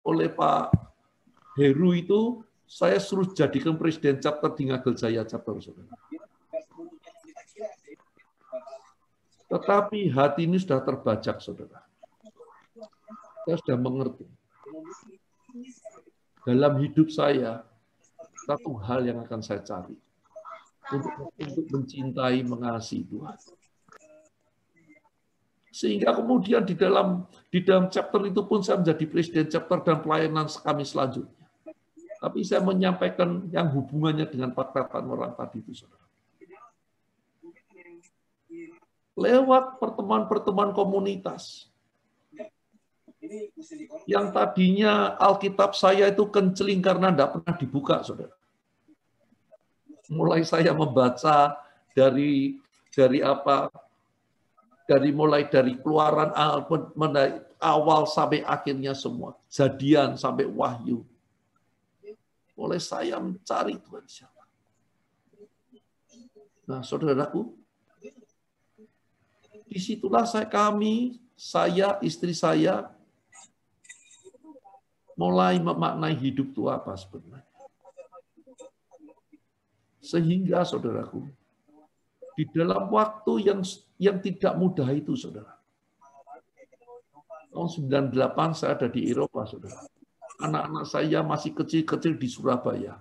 oleh Pak Heru itu, saya suruh jadikan presiden chapter di Ngagel Jaya chapter, saudara. Tetapi hati ini sudah terbajak, saudara. Saya sudah mengerti. Dalam hidup saya, satu hal yang akan saya cari. Untuk mencintai, mengasihi Tuhan. Sehingga kemudian di dalam chapter itu pun saya menjadi presiden chapter dan pelayanan kami selanjutnya. Tapi saya menyampaikan yang hubungannya dengan perkataan orang tadi itu, saudara. Lewat pertemuan-pertemuan komunitas. Yang tadinya Alkitab saya itu kenceling karena tidak pernah dibuka, saudara. Mulai saya membaca dari apa? Mulai dari Keluaran awal sampai akhirnya semua. Jadian sampai Wahyu. Mulai saya mencari Tuhan siapa. Nah, saudaraku, disitulah saya, istri saya, mulai memaknai hidup itu apa sebenarnya. Sehingga, saudaraku, di dalam waktu yang tidak mudah itu, saudara. Tahun 98 saya ada di Eropa, saudara. Anak-anak saya masih kecil-kecil di Surabaya.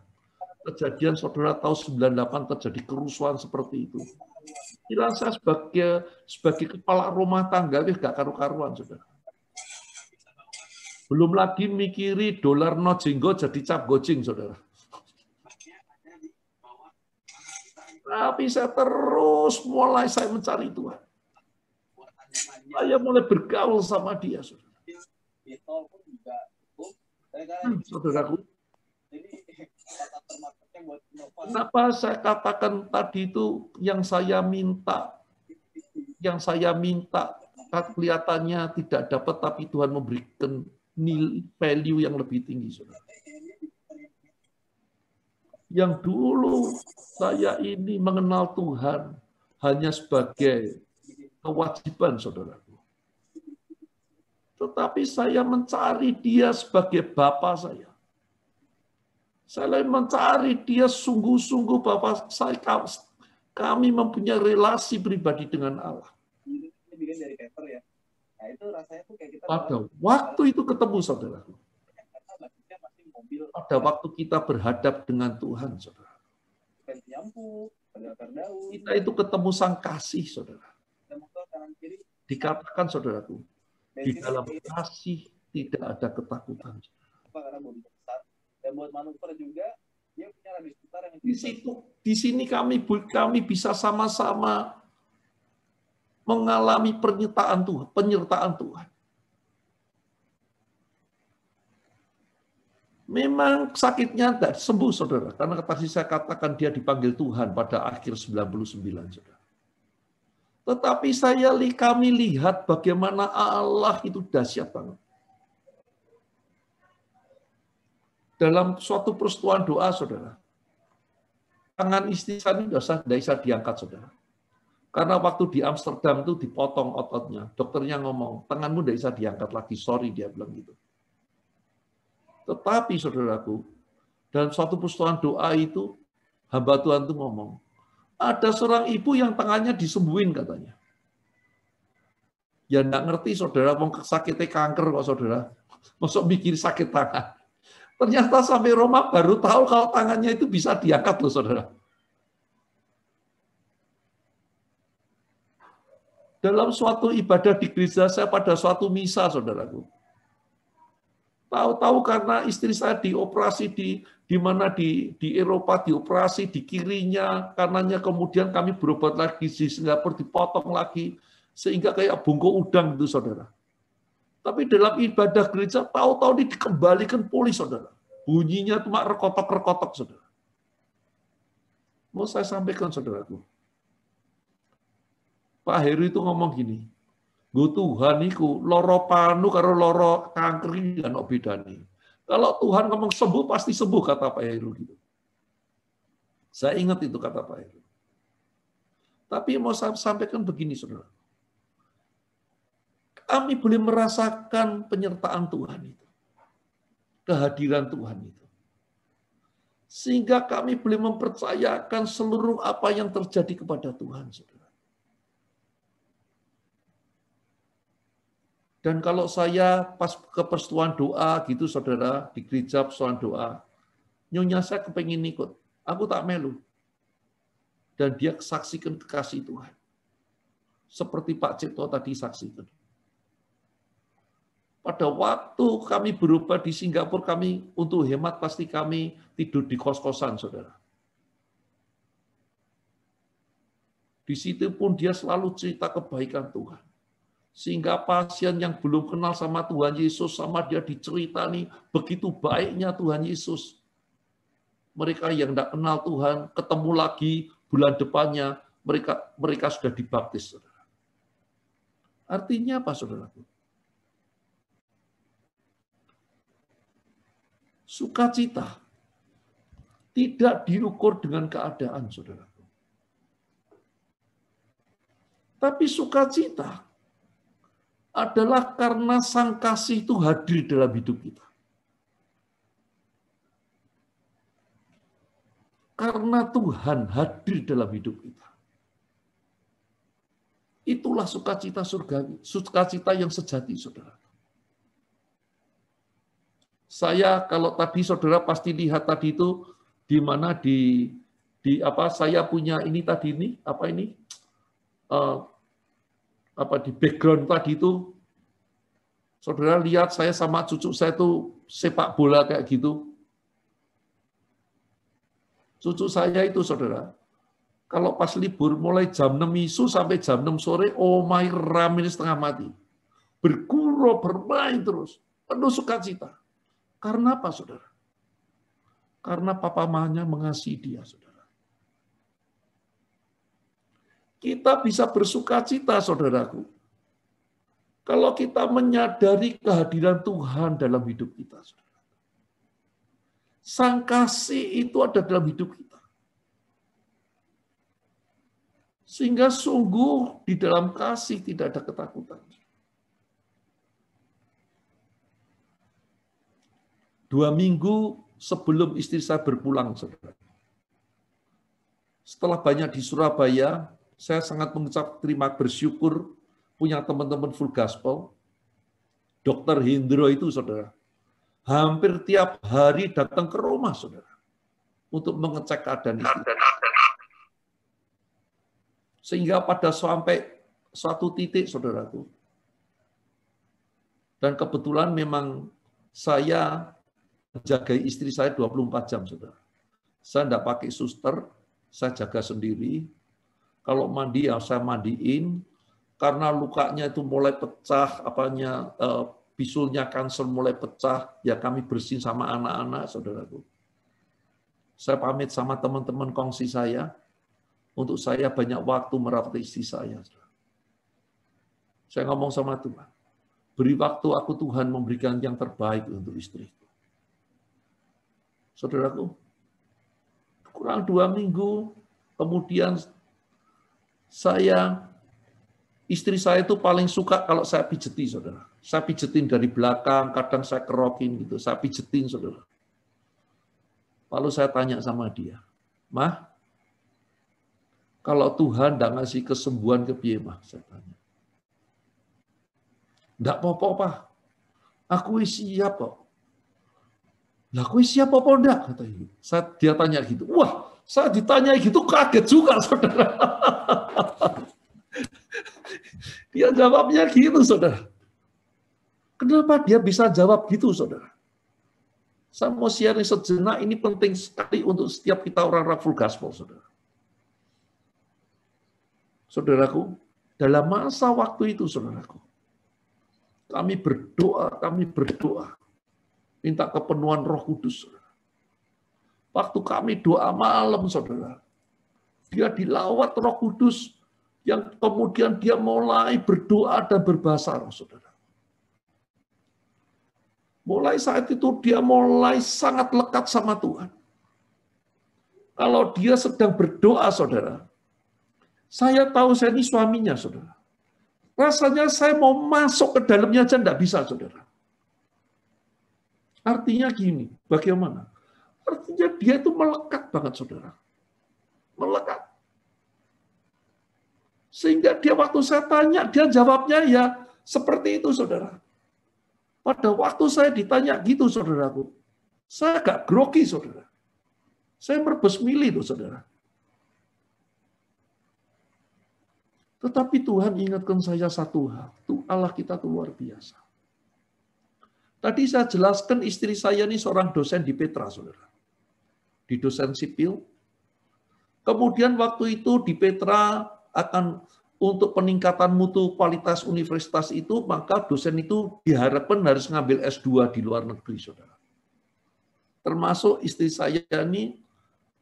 Kejadian, saudara, tahun 98 terjadi kerusuhan seperti itu. Kira saya sebagai kepala rumah tangga, gak karu-karuan, saudara. Belum lagi mikiri dolar no jenggo jadi cap gocing, saudara. Tapi saya terus saya mencari Tuhan. Saya mulai bergaul sama dia, saudara. Saudaraku, kenapa saya katakan tadi itu yang saya minta kelihatannya tidak dapat, tapi Tuhan memberikan nilai value yang lebih tinggi, saudara. Yang dulu saya ini mengenal Tuhan hanya sebagai kewajiban, saudaraku. Tetapi saya mencari dia sebagai Bapa saya. Saya mencari dia sungguh-sungguh Bapa saya. Kami mempunyai relasi pribadi dengan Allah. Pada waktu itu ketemu, saudaraku. Pada waktu kita berhadap dengan Tuhan, saudara. Kita itu ketemu Sang Kasih, saudara. Dikatakan, saudaraku, di dalam kasih tidak ada ketakutan. Di sini kami bisa sama-sama mengalami penyertaan Tuhan. Memang sakitnya tidak sembuh, saudara. Karena tadi saya katakan dia dipanggil Tuhan pada akhir 99, saudara. Tetapi kami lihat bagaimana Allah itu dahsyat banget. Dalam suatu peristiwa doa, saudara. Tangan istri saya ini tidak bisa diangkat, saudara. Karena waktu di Amsterdam itu dipotong ototnya. Dokternya ngomong, tanganmu tidak bisa diangkat lagi. Sorry, dia bilang gitu. Tetapi, saudaraku, dalam suatu peristiwa doa itu, hamba Tuhan itu ngomong, ada seorang ibu yang tangannya disembuhin, katanya. Ya enggak ngerti, saudara, mau sakitnya kanker kok, saudara. Masuk mikir sakit tangan. Ternyata sampai Roma baru tahu kalau tangannya itu bisa diangkat loh, saudara. Dalam suatu ibadah di gereja saya pada suatu misa, saudaraku. Tahu-tahu karena istri saya dioperasi di mana di Eropa, dioperasi di kirinya, kanannya, kemudian kami berobat lagi di Singapura, dipotong lagi, sehingga kayak bungkuk udang itu, saudara. Tapi dalam ibadah gereja, tahu-tahu dikembalikan pulih, saudara. Bunyinya cuma rekotok-rekotok, saudara. Mau saya sampaikan, saudaraku. Pak Heru itu ngomong gini, Gue Tuhan iku loro panu karo loro kanker iki kan bedane. Kalau Tuhan ngomong sembuh pasti sembuh, kata Pak Heru gitu. Saya ingat itu kata Pak Heru. Tapi mau saya sampaikan begini, saudara. Kami boleh merasakan penyertaan Tuhan itu. kehadiran Tuhan itu. Sehingga kami boleh mempercayakan seluruh apa yang terjadi kepada Tuhan, saudara. Dan kalau saya pas ke persetujuan doa gitu, saudara, di gereja persetujuan doa, nyonya saya kepengen ikut. Aku tak melu. Dan dia saksikan kekasih Tuhan. Seperti Pak Cipto tadi saksikan. Pada waktu kami berubah di Singapura, kami untuk hemat pasti kami tidur di kos-kosan, saudara. Di situ pun dia selalu cerita kebaikan Tuhan. Sehingga pasien yang belum kenal sama Tuhan Yesus, sama dia diceritani begitu baiknya Tuhan Yesus. Mereka yang tidak kenal Tuhan, ketemu lagi bulan depannya, mereka sudah dibaptis. Saudara. Artinya apa, saudaraku? Sukacita tidak diukur dengan keadaan, saudaraku. Tapi sukacita adalah karena Sang Kasih itu hadir dalam hidup kita. Karena Tuhan hadir dalam hidup kita. Itulah sukacita surgawi, sukacita yang sejati, saudara. Saya kalau tadi saudara pasti lihat tadi itu di mana di apa saya punya ini tadi ini apa ini apa di background tadi itu saudara lihat saya sama cucu saya itu sepak bola kayak gitu. Cucu saya itu saudara kalau pas libur mulai jam 6 isu sampai jam 6 sore oh my rame setengah mati. Bergurau bermain terus penuh sukacita. Karena apa, saudara? Karena papa mamanya mengasihi dia, saudara. Kita bisa bersukacita, saudaraku. Kalau kita menyadari kehadiran Tuhan dalam hidup kita, saudara. Sang kasih itu ada dalam hidup kita. Sehingga sungguh di dalam kasih tidak ada ketakutan. 2 minggu sebelum istri saya berpulang, saudara. Setelah banyak di Surabaya, saya sangat mengucap terima bersyukur punya teman-teman full gospel. Dr. Hendro itu, saudara, hampir tiap hari datang ke rumah, saudara, untuk mengecek keadaan istri. Sehingga pada sampai suatu titik, saudaraku, dan kebetulan memang saya menjaga istri saya 24 jam, saudara. Saya tidak pakai suster, saya jaga sendiri. Kalau mandi, ya saya mandiin. Karena lukanya itu mulai pecah, bisulnya kanker mulai pecah, ya kami bersihin sama anak-anak, saudaraku. Saya pamit sama teman-teman kongsi saya, untuk saya banyak waktu merawat istri saya. Saya ngomong sama Tuhan, beri waktu aku Tuhan memberikan yang terbaik untuk istriku. Saudaraku, kurang 2 minggu, kemudian istri saya itu paling suka kalau saya pijeti, saudara. Saya pijetin dari belakang, kadang saya kerokin gitu, saya pijetin, saudara. Lalu saya tanya sama dia, Mah, kalau Tuhan tidak ngasih kesembuhan ke piye, Mah? Saya tanya. Tidak apa-apa, Pak. Aku siap kok. Lah, kowe siap apa enggak? Kata ibu. Dia tanya gitu. Wah, saya ditanya gitu kaget juga, saudara. Dia jawabnya gitu, saudara. Kenapa dia bisa jawab gitu, saudara? Saya mau sharing sejenak, ini penting sekali untuk setiap kita orang-orang full gospel, saudara. Saudaraku, dalam masa waktu itu, saudaraku, kami berdoa. Minta kepenuhan Roh Kudus. Waktu kami doa malam, saudara, dia dilawat Roh Kudus, yang kemudian dia mulai berdoa dan berbahasa roh, saudara. Mulai saat itu dia mulai sangat lekat sama Tuhan. Kalau dia sedang berdoa, saudara, saya tahu saya ini suaminya, saudara. Rasanya saya mau masuk ke dalamnya aja enggak bisa, saudara. Artinya gini, bagaimana? Artinya dia itu melekat banget, saudara. Melekat. Sehingga dia waktu saya tanya, dia jawabnya ya seperti itu, saudara. Pada waktu saya ditanya gitu, saudaraku, saya agak grogi, saudara. Saya merebus milih, tuh, saudara. Tetapi Tuhan ingatkan saya satu hal, tuh Allah kita tuh luar biasa. Tadi saya jelaskan istri saya ini seorang dosen di Petra, saudara. Di dosen sipil. Kemudian waktu itu di Petra akan untuk peningkatan mutu kualitas universitas itu, maka dosen itu diharapkan harus ngambil S2 di luar negeri, saudara. Termasuk istri saya ini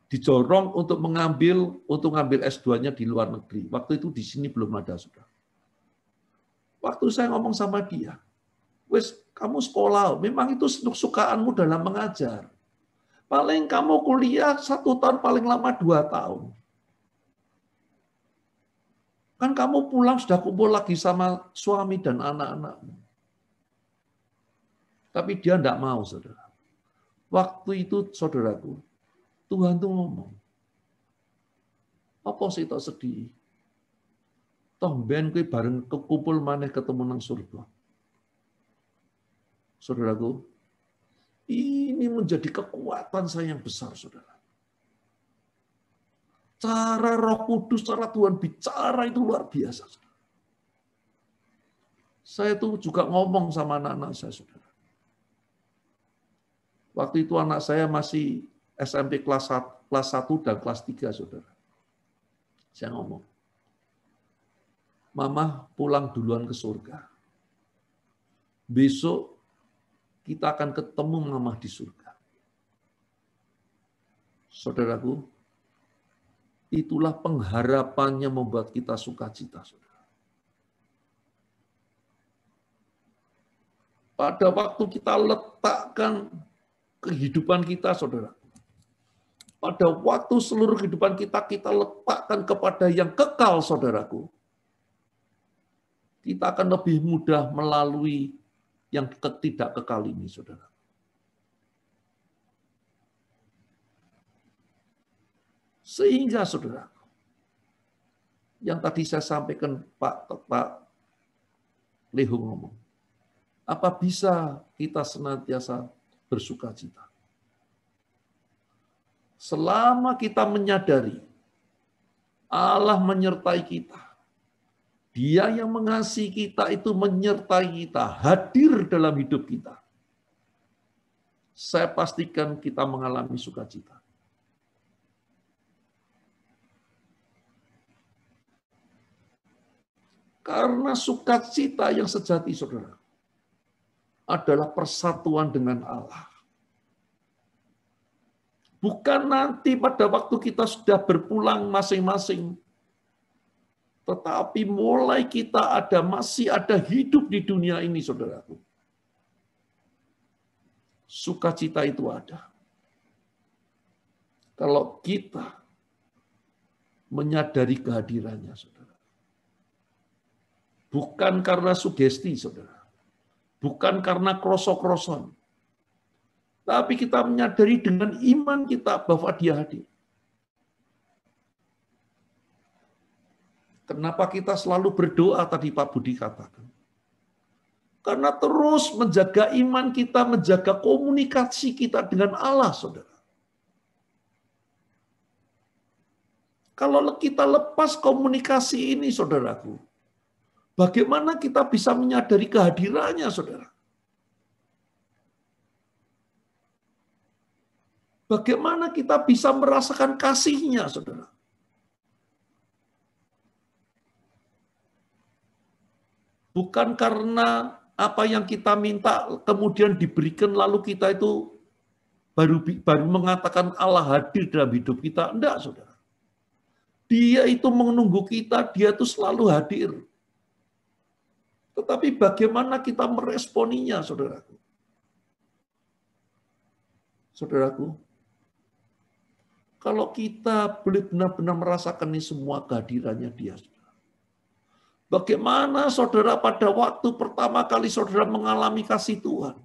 didorong untuk ngambil S2-nya di luar negeri. Waktu itu di sini belum ada, saudara. Waktu saya ngomong sama dia, wes kamu sekolah, memang itu sukaanmu dalam mengajar. Paling kamu kuliah 1 tahun, paling lama 2 tahun. Kan kamu pulang sudah kumpul lagi sama suami dan anak-anakmu. Tapi dia tidak mau, saudara. Waktu itu, saudaraku, Tuhan tuh ngomong, apa sih tak sedih? Toh ben kowe bareng kekumpul maneh ketemu nang surga. Saudaraku, ini menjadi kekuatan saya yang besar, saudara. Cara Roh Kudus, cara Tuhan bicara itu luar biasa. Saudara. Saya tuh juga ngomong sama anak-anak saya, saudara. Waktu itu anak saya masih SMP kelas 1 dan kelas 3, saudara. Saya ngomong, Mama pulang duluan ke surga. Besok kita akan ketemu Mama di surga. Saudaraku, itulah pengharapannya membuat kita sukacita, saudara. Pada waktu kita letakkan kehidupan kita, saudara. Pada waktu seluruh kehidupan kita letakkan kepada yang kekal, saudaraku. Kita akan lebih mudah melalui yang tidak kekal ini, saudara. Sehingga, saudara, yang tadi saya sampaikan Pak Leho ngomong, apa bisa kita senantiasa bersukacita? Selama kita menyadari Allah menyertai kita, Dia yang mengasihi kita itu menyertai kita, hadir dalam hidup kita. Saya pastikan kita mengalami sukacita. Karena sukacita yang sejati, saudara, adalah persatuan dengan Allah. Bukan nanti pada waktu kita sudah berpulang masing-masing, tetapi mulai kita masih ada hidup di dunia ini, saudaraku. Sukacita itu ada. Kalau kita menyadari kehadirannya, saudara. Bukan karena sugesti, saudara. Bukan karena krosok-kroson. Tapi kita menyadari dengan iman kita bahwa Dia hadir. Kenapa kita selalu berdoa tadi Pak Budi katakan? Karena terus menjaga iman kita, menjaga komunikasi kita dengan Allah, saudara. Kalau kita lepas komunikasi ini, saudaraku, bagaimana kita bisa menyadari kehadirannya, saudara? Bagaimana kita bisa merasakan kasih-Nya, saudara? Bukan karena apa yang kita minta kemudian diberikan lalu kita itu baru mengatakan Allah hadir dalam hidup kita. Enggak, saudara. Dia itu menunggu kita, Dia itu selalu hadir. Tetapi bagaimana kita meresponinya, saudaraku? Saudaraku, kalau kita boleh benar-benar merasakan ini semua kehadirannya Dia, saudara. Bagaimana saudara pada waktu pertama kali saudara mengalami kasih Tuhan?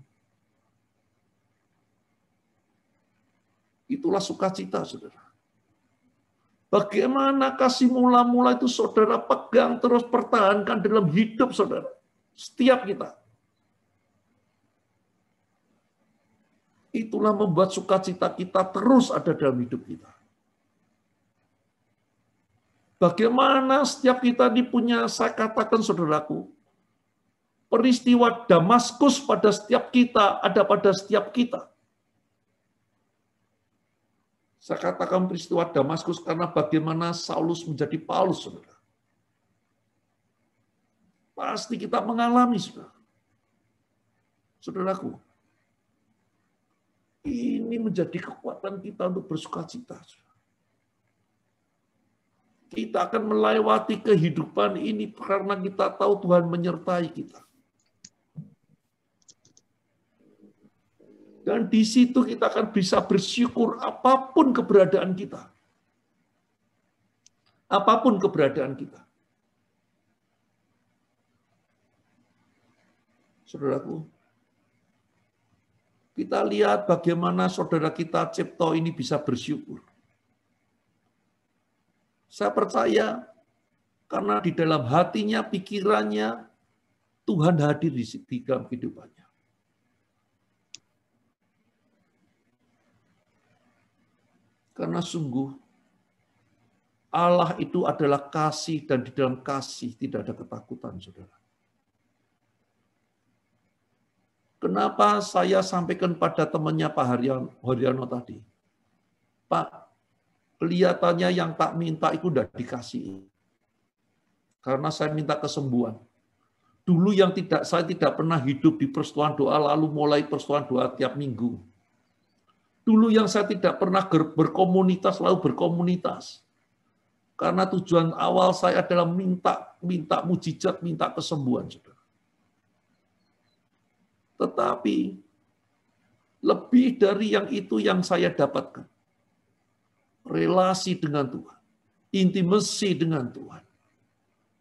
Itulah sukacita, saudara. Bagaimana kasih mula-mula itu saudara pegang terus, pertahankan dalam hidup saudara. Setiap kita. Itulah membuat sukacita kita terus ada dalam hidup kita. Bagaimana setiap kita dipunya, saya katakan saudaraku, peristiwa Damaskus pada setiap kita, ada pada setiap kita. Saya katakan peristiwa Damaskus karena bagaimana Saulus menjadi Paulus, saudara. Pasti kita mengalami, saudara. Saudaraku, ini menjadi kekuatan kita untuk bersukacita. Kita akan melewati kehidupan ini karena kita tahu Tuhan menyertai kita. Dan di situ kita akan bisa bersyukur apapun keberadaan kita. Apapun keberadaan kita. Saudaraku, kita lihat bagaimana saudara kita Cipto ini bisa bersyukur. Saya percaya karena di dalam hatinya, pikirannya, Tuhan hadir di dalam kehidupannya. Karena sungguh Allah itu adalah kasih dan di dalam kasih tidak ada ketakutan, saudara. Kenapa saya sampaikan pada temannya Pak Haryono tadi? Pak, kelihatannya yang tak minta itu udah dikasih. Karena saya minta kesembuhan. Dulu saya tidak pernah hidup di persekutuan doa, lalu mulai persekutuan doa tiap minggu. Dulu yang saya tidak pernah berkomunitas, lalu berkomunitas. Karena tujuan awal saya adalah minta mujizat, minta kesembuhan, saudara. Tetapi lebih dari yang itu yang saya dapatkan. Relasi dengan Tuhan. Intimacy dengan Tuhan.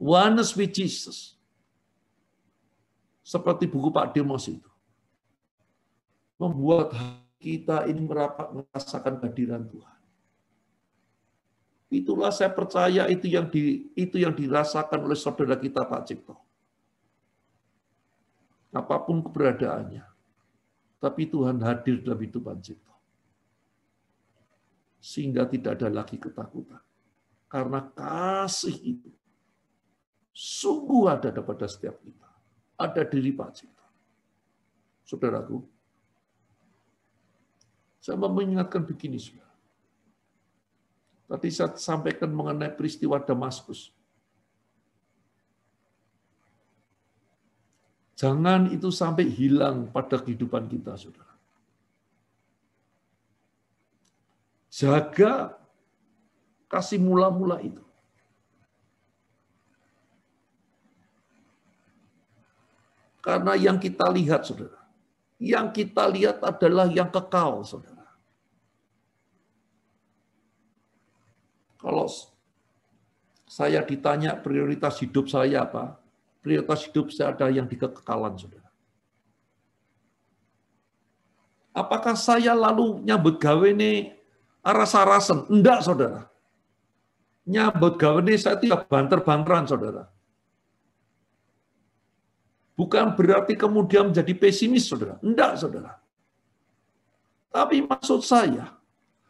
Oneness with Jesus. Seperti buku Pak Demos itu. Membuat kita ini merasakan kehadiran Tuhan. Itulah saya percaya itu yang dirasakan oleh saudara kita Pak Cipto. Apapun keberadaannya. Tapi Tuhan hadir dalam hidup Pak Cipto. Sehingga tidak ada lagi ketakutan. Karena kasih itu sungguh ada pada setiap kita. Ada diri Pak Cipto. Saudaraku, saya mau mengingatkan begini, saudara. Tadi saya sampaikan mengenai peristiwa Damaskus. Jangan itu sampai hilang pada kehidupan kita, saudara. Jaga kasih mula-mula itu. Karena yang kita lihat, saudara, yang kita lihat adalah yang kekal, saudara. Kalau saya ditanya prioritas hidup saya apa, prioritas hidup saya ada yang di kekekalan, saudara. Apakah saya lalu nyambut gawe ini aras-arasan? Enggak, saudara. Nyambut gawe ini saya tidak banter-banteran, saudara. Bukan berarti kemudian menjadi pesimis, saudara. Enggak, saudara. Tapi maksud saya,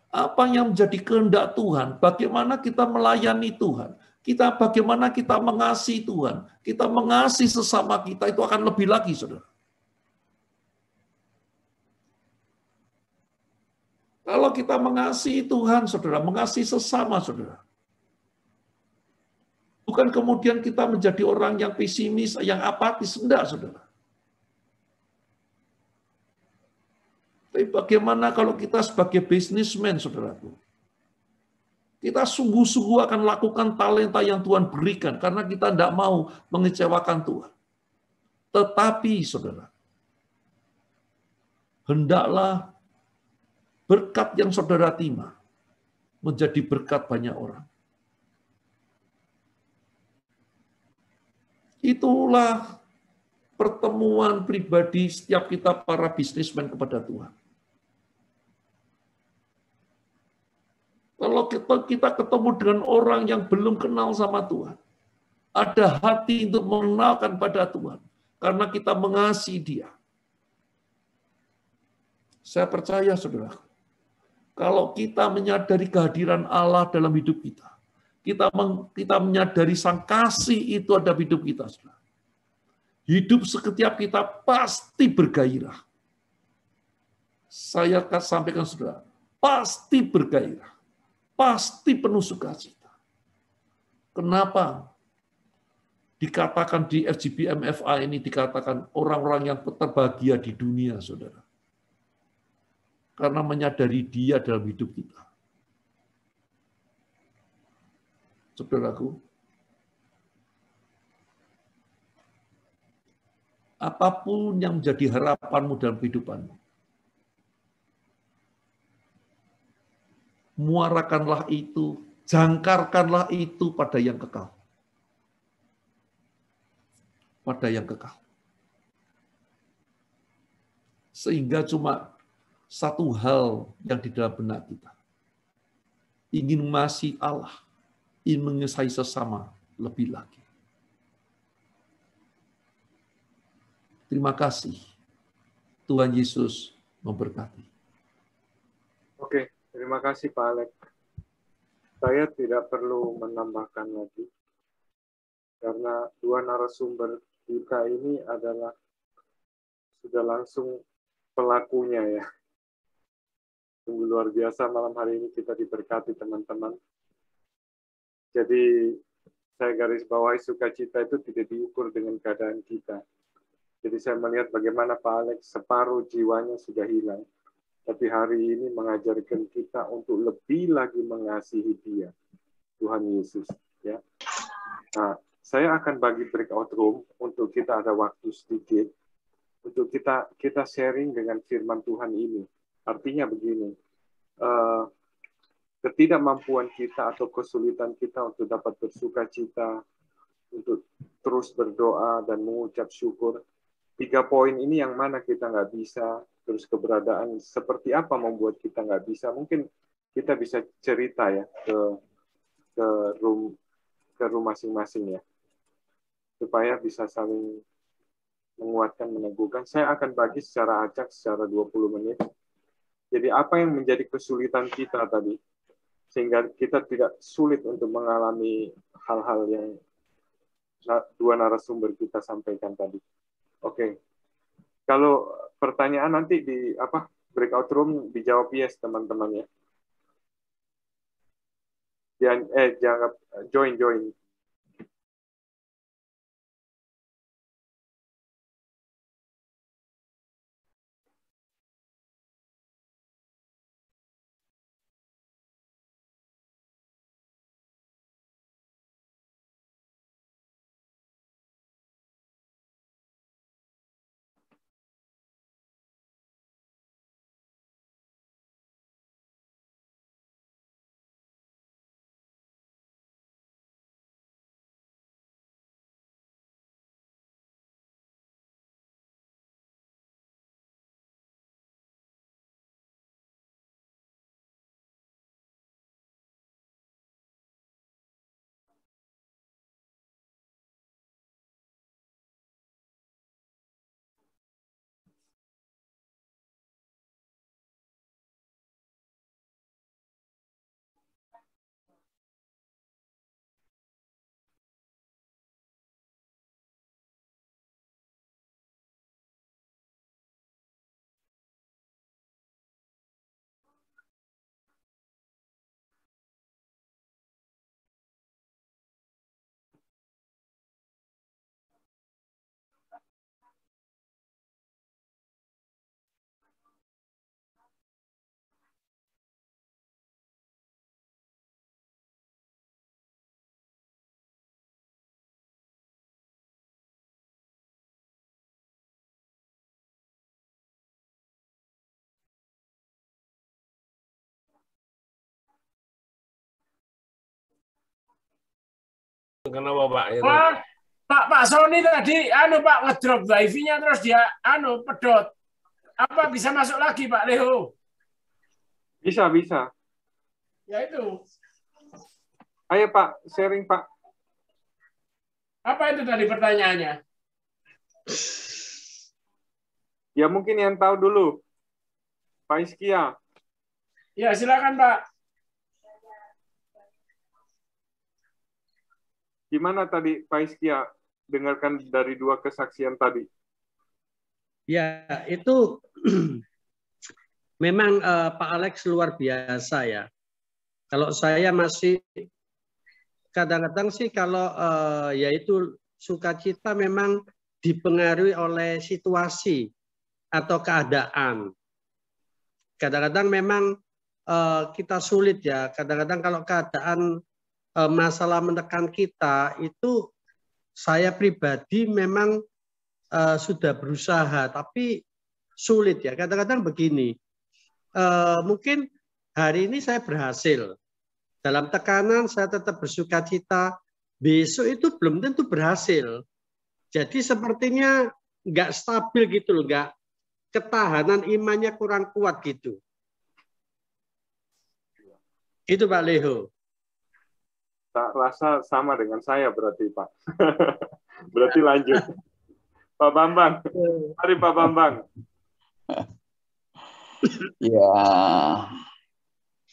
apa yang menjadi kehendak Tuhan, bagaimana kita melayani Tuhan, bagaimana kita mengasihi Tuhan, kita mengasihi sesama kita, itu akan lebih lagi, saudara. Kalau kita mengasihi Tuhan, saudara, mengasihi sesama, saudara. Bukan kemudian kita menjadi orang yang pesimis, yang apatis, enggak, saudara. Tapi bagaimana kalau kita sebagai businessman, saudaraku? Kita sungguh-sungguh akan lakukan talenta yang Tuhan berikan, karena kita tidak mau mengecewakan Tuhan. Tetapi, saudara, hendaklah berkat yang saudara terima menjadi berkat banyak orang. Itulah pertemuan pribadi setiap kita para bisnismen kepada Tuhan. Kalau kita ketemu dengan orang yang belum kenal sama Tuhan, ada hati untuk mengenalkan pada Tuhan, karena kita mengasihi Dia. Saya percaya, saudara, kalau kita menyadari kehadiran Allah dalam hidup kita, kita menyadari sang kasih itu ada di hidup kita, saudara. Hidup setiap kita pasti bergairah. Saya akan sampaikan, saudara, pasti bergairah, pasti penuh sukacita. Kenapa? Dikatakan di FGBMFA ini dikatakan orang-orang yang terbahagia di dunia, saudara. Karena menyadari Dia dalam hidup kita. Saudaraku, apapun yang menjadi harapanmu dalam kehidupanmu, muarakanlah itu, jangkarkanlah itu pada yang kekal. Pada yang kekal. Sehingga cuma satu hal yang di dalam benak kita. Ingin mengasihi Allah, ingin mengasihi sesama lebih lagi. Terima kasih. Tuhan Yesus memberkati. Oke, terima kasih Pak Alex. Saya tidak perlu menambahkan lagi. Karena dua narasumber kita ini adalah sudah langsung pelakunya ya. Sungguh luar biasa malam hari ini kita diberkati teman-teman. Jadi saya garis bawahi sukacita itu tidak diukur dengan keadaan kita. Jadi saya melihat bagaimana Pak Alex separuh jiwanya sudah hilang. Tapi hari ini mengajarkan kita untuk lebih lagi mengasihi Dia. Tuhan Yesus. Ya. Nah, saya akan bagi breakout room untuk kita ada waktu sedikit. Untuk kita sharing dengan firman Tuhan ini. Artinya begini, ketidakmampuan kita atau kesulitan kita untuk dapat bersuka cita, untuk terus berdoa dan mengucap syukur. 3 poin ini yang mana kita nggak bisa, terus keberadaan seperti apa membuat kita nggak bisa. Mungkin kita bisa cerita ya ke room masing-masing ya, supaya bisa saling menguatkan, meneguhkan. Saya akan bagi secara acak, secara 20 menit. Jadi apa yang menjadi kesulitan kita tadi, sehingga kita tidak sulit untuk mengalami hal-hal yang dua narasumber kita sampaikan tadi. Oke. Kalau pertanyaan nanti di breakout room dijawab yes teman-teman ya. Jangan join. Kenapa Pak? Pak Sony tadi Pak ngedrop wifi-nya terus dia pedot. Apa bisa masuk lagi Pak Leo? Bisa. Ya itu. Ayo Pak, sharing Pak. Apa itu tadi pertanyaannya? Ya mungkin yang tahu dulu. Pak Iskia. Ya silakan Pak. Gimana tadi Pak Iskia dengarkan dari dua kesaksian tadi? Ya, itu memang Pak Alex luar biasa ya. Kalau saya masih kadang-kadang sih kalau yaitu sukacita memang dipengaruhi oleh situasi atau keadaan. Kadang-kadang memang kita sulit ya. Kadang-kadang kalau keadaan masalah menekan kita itu saya pribadi memang sudah berusaha, tapi sulit ya. Kadang-kadang begini, mungkin hari ini saya berhasil. Dalam tekanan saya tetap bersukacita, besok itu belum tentu berhasil. Jadi sepertinya nggak stabil gitu loh, nggak ketahanan imannya kurang kuat gitu. Itu Pak Leho. Tak rasa sama dengan saya berarti Pak. Berarti lanjut. Pak Bambang, mari Pak Bambang. Ya,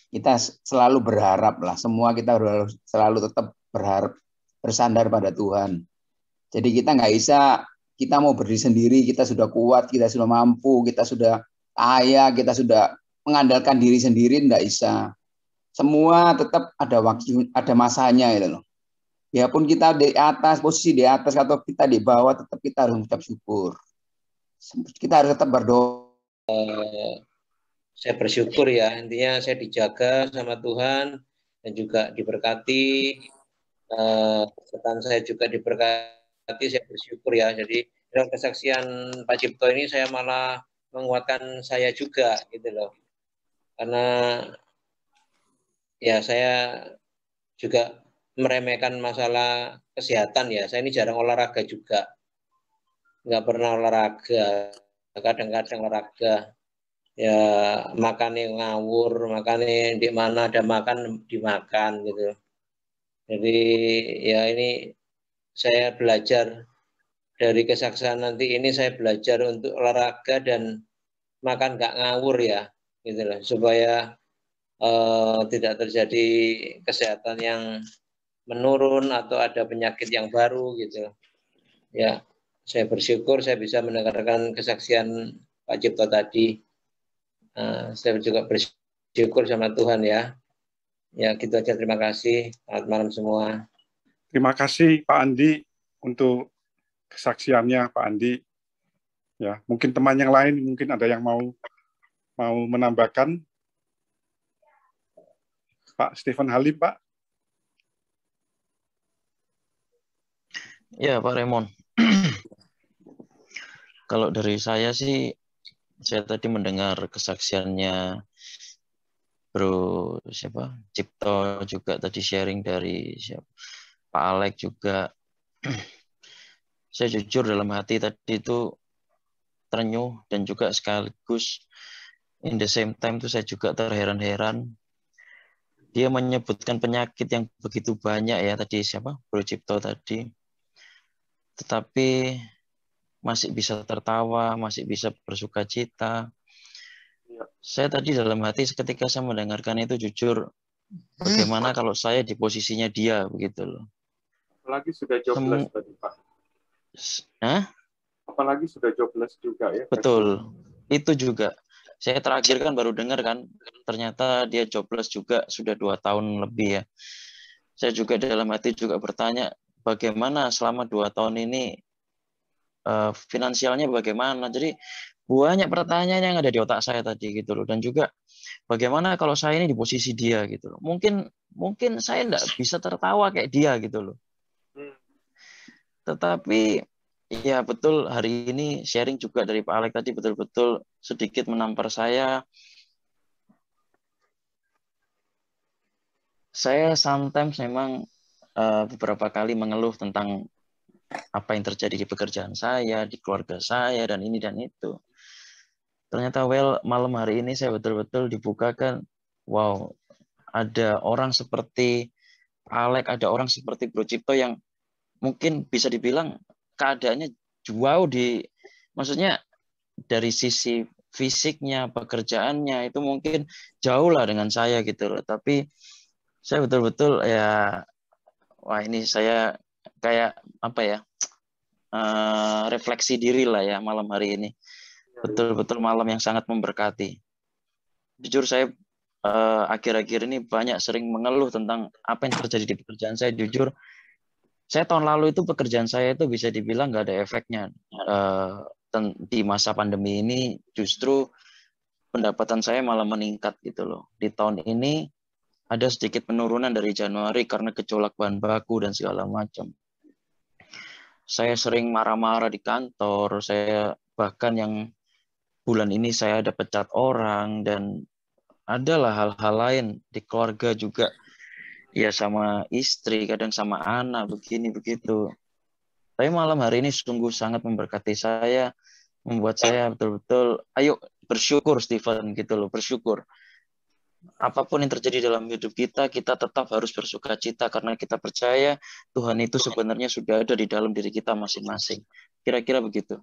kita selalu berharap lah. Semua kita harus selalu tetap berharap, bersandar pada Tuhan. Jadi kita nggak bisa, kita mau berdiri sendiri, kita sudah kuat, kita sudah mampu, kita sudah kaya, kita sudah mengandalkan diri sendiri, nggak bisa. Semua tetap ada waktu, ada masanya gitu loh. Ya pun kita di atas, posisi di atas atau kita di bawah, tetap kita harus mengucap syukur. Kita harus tetap berdoa. Saya bersyukur ya, intinya saya dijaga sama Tuhan dan juga diberkati. Kesehatan saya juga diberkati, saya bersyukur ya. Jadi dalam kesaksian Pak Cipto ini saya malah menguatkan saya juga gitu loh. Karena ya saya juga meremehkan masalah kesehatan ya. Saya ini jarang olahraga juga. Nggak pernah olahraga. Kadang-kadang olahraga. Ya makannya ngawur, makannya di mana ada makan dimakan gitu. Jadi ya ini saya belajar dari kesaksian nanti ini, saya belajar untuk olahraga dan makan nggak ngawur ya, gitu loh, supaya tidak terjadi kesehatan yang menurun atau ada penyakit yang baru gitu. Ya, saya bersyukur saya bisa mendengarkan kesaksian Pak Cipto tadi. Saya juga bersyukur sama Tuhan ya. Ya gitu aja, terima kasih. Selamat malam semua. Terima kasih Pak Andi untuk kesaksiannya Pak Andi. Ya, mungkin teman yang lain mungkin ada yang mau menambahkan. Pak Stephen Halim, Pak. Ya, Pak Raymond. Kalau dari saya sih, saya tadi mendengar kesaksiannya Bro Cipto juga tadi sharing dari Pak Alex juga. Saya jujur dalam hati tadi itu terenyuh dan juga sekaligus in the same time itu saya juga terheran-heran. Dia menyebutkan penyakit yang begitu banyak ya tadi Bro Cipto tadi. Tetapi masih bisa tertawa, masih bisa bersuka cita. Saya tadi dalam hati ketika saya mendengarkan itu jujur, bagaimana kalau saya di posisinya dia begitu loh. Apalagi sudah jobless tadi Pak. Apalagi sudah jobless juga ya. Betul, itu juga. Saya terakhir kan baru dengar kan, ternyata dia jobless juga sudah 2 tahun lebih ya. Saya juga dalam hati juga bertanya, bagaimana selama 2 tahun ini finansialnya bagaimana. Jadi banyak pertanyaan yang ada di otak saya tadi gitu loh. Dan juga bagaimana kalau saya ini di posisi dia gitu loh. Mungkin saya enggak bisa tertawa kayak dia gitu loh. Tetapi ya betul, hari ini sharing juga dari Pak Alex tadi betul-betul sedikit menampar saya. Saya sometimes memang beberapa kali mengeluh tentang apa yang terjadi di pekerjaan saya, di keluarga saya, dan ini dan itu. Ternyata malam hari ini saya betul-betul dibukakan, wow, ada orang seperti Alek, ada orang seperti Bro Cipto yang mungkin bisa dibilang keadaannya jauh maksudnya dari sisi fisiknya, pekerjaannya itu mungkin jauh lah dengan saya gitu loh. Tapi saya betul-betul ya, wah ini saya kayak apa ya, refleksi diri lah ya malam hari ini. Betul-betul malam yang sangat memberkati. Jujur saya akhir-akhir ini banyak sering mengeluh tentang apa yang terjadi di pekerjaan saya. Jujur, saya tahun lalu itu pekerjaan saya itu bisa dibilang nggak ada efeknya. Di masa pandemi ini justru pendapatan saya malah meningkat gitu loh. Di tahun ini ada sedikit penurunan dari Januari karena gejolak bahan baku dan segala macam. Saya sering marah-marah di kantor, saya bahkan yang bulan ini saya ada pecat orang, dan adalah hal-hal lain di keluarga juga, ya sama istri, kadang sama anak, begini begitu. Tapi malam hari ini sungguh sangat memberkati saya, membuat saya betul-betul, ayo bersyukur Stephen gitu loh, bersyukur. Apapun yang terjadi dalam hidup kita tetap harus bersuka cita karena kita percaya Tuhan itu sebenarnya sudah ada di dalam diri kita masing-masing. Kira-kira begitu.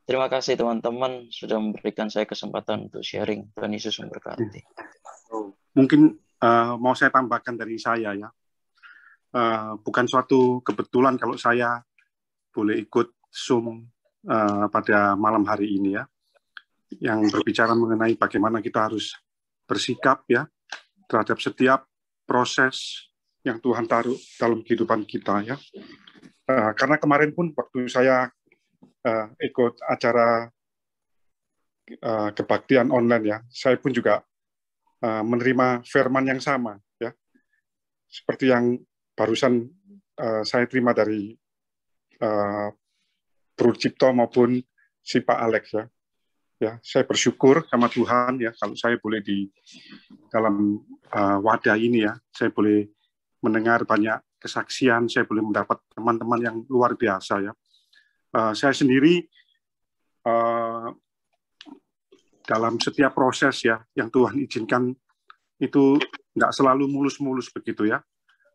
Terima kasih teman-teman sudah memberikan saya kesempatan untuk sharing. Tuhan Yesus memberkati. Mungkin mau saya tambahkan dari saya ya. Bukan suatu kebetulan kalau saya boleh ikut Zoom pada malam hari ini ya. Yang berbicara mengenai bagaimana kita harus bersikap ya terhadap setiap proses yang Tuhan taruh dalam kehidupan kita ya. Karena kemarin pun waktu saya ikut acara kebaktian online ya, saya pun juga menerima firman yang sama ya, seperti yang barusan saya terima dari Bro Cipto maupun si Pak Alex ya. Ya, saya bersyukur sama Tuhan ya kalau saya boleh di dalam wadah ini ya, saya boleh mendengar banyak kesaksian, saya boleh mendapat teman-teman yang luar biasa ya. Saya sendiri dalam setiap proses ya yang Tuhan izinkan itu nggak selalu mulus-mulus begitu ya.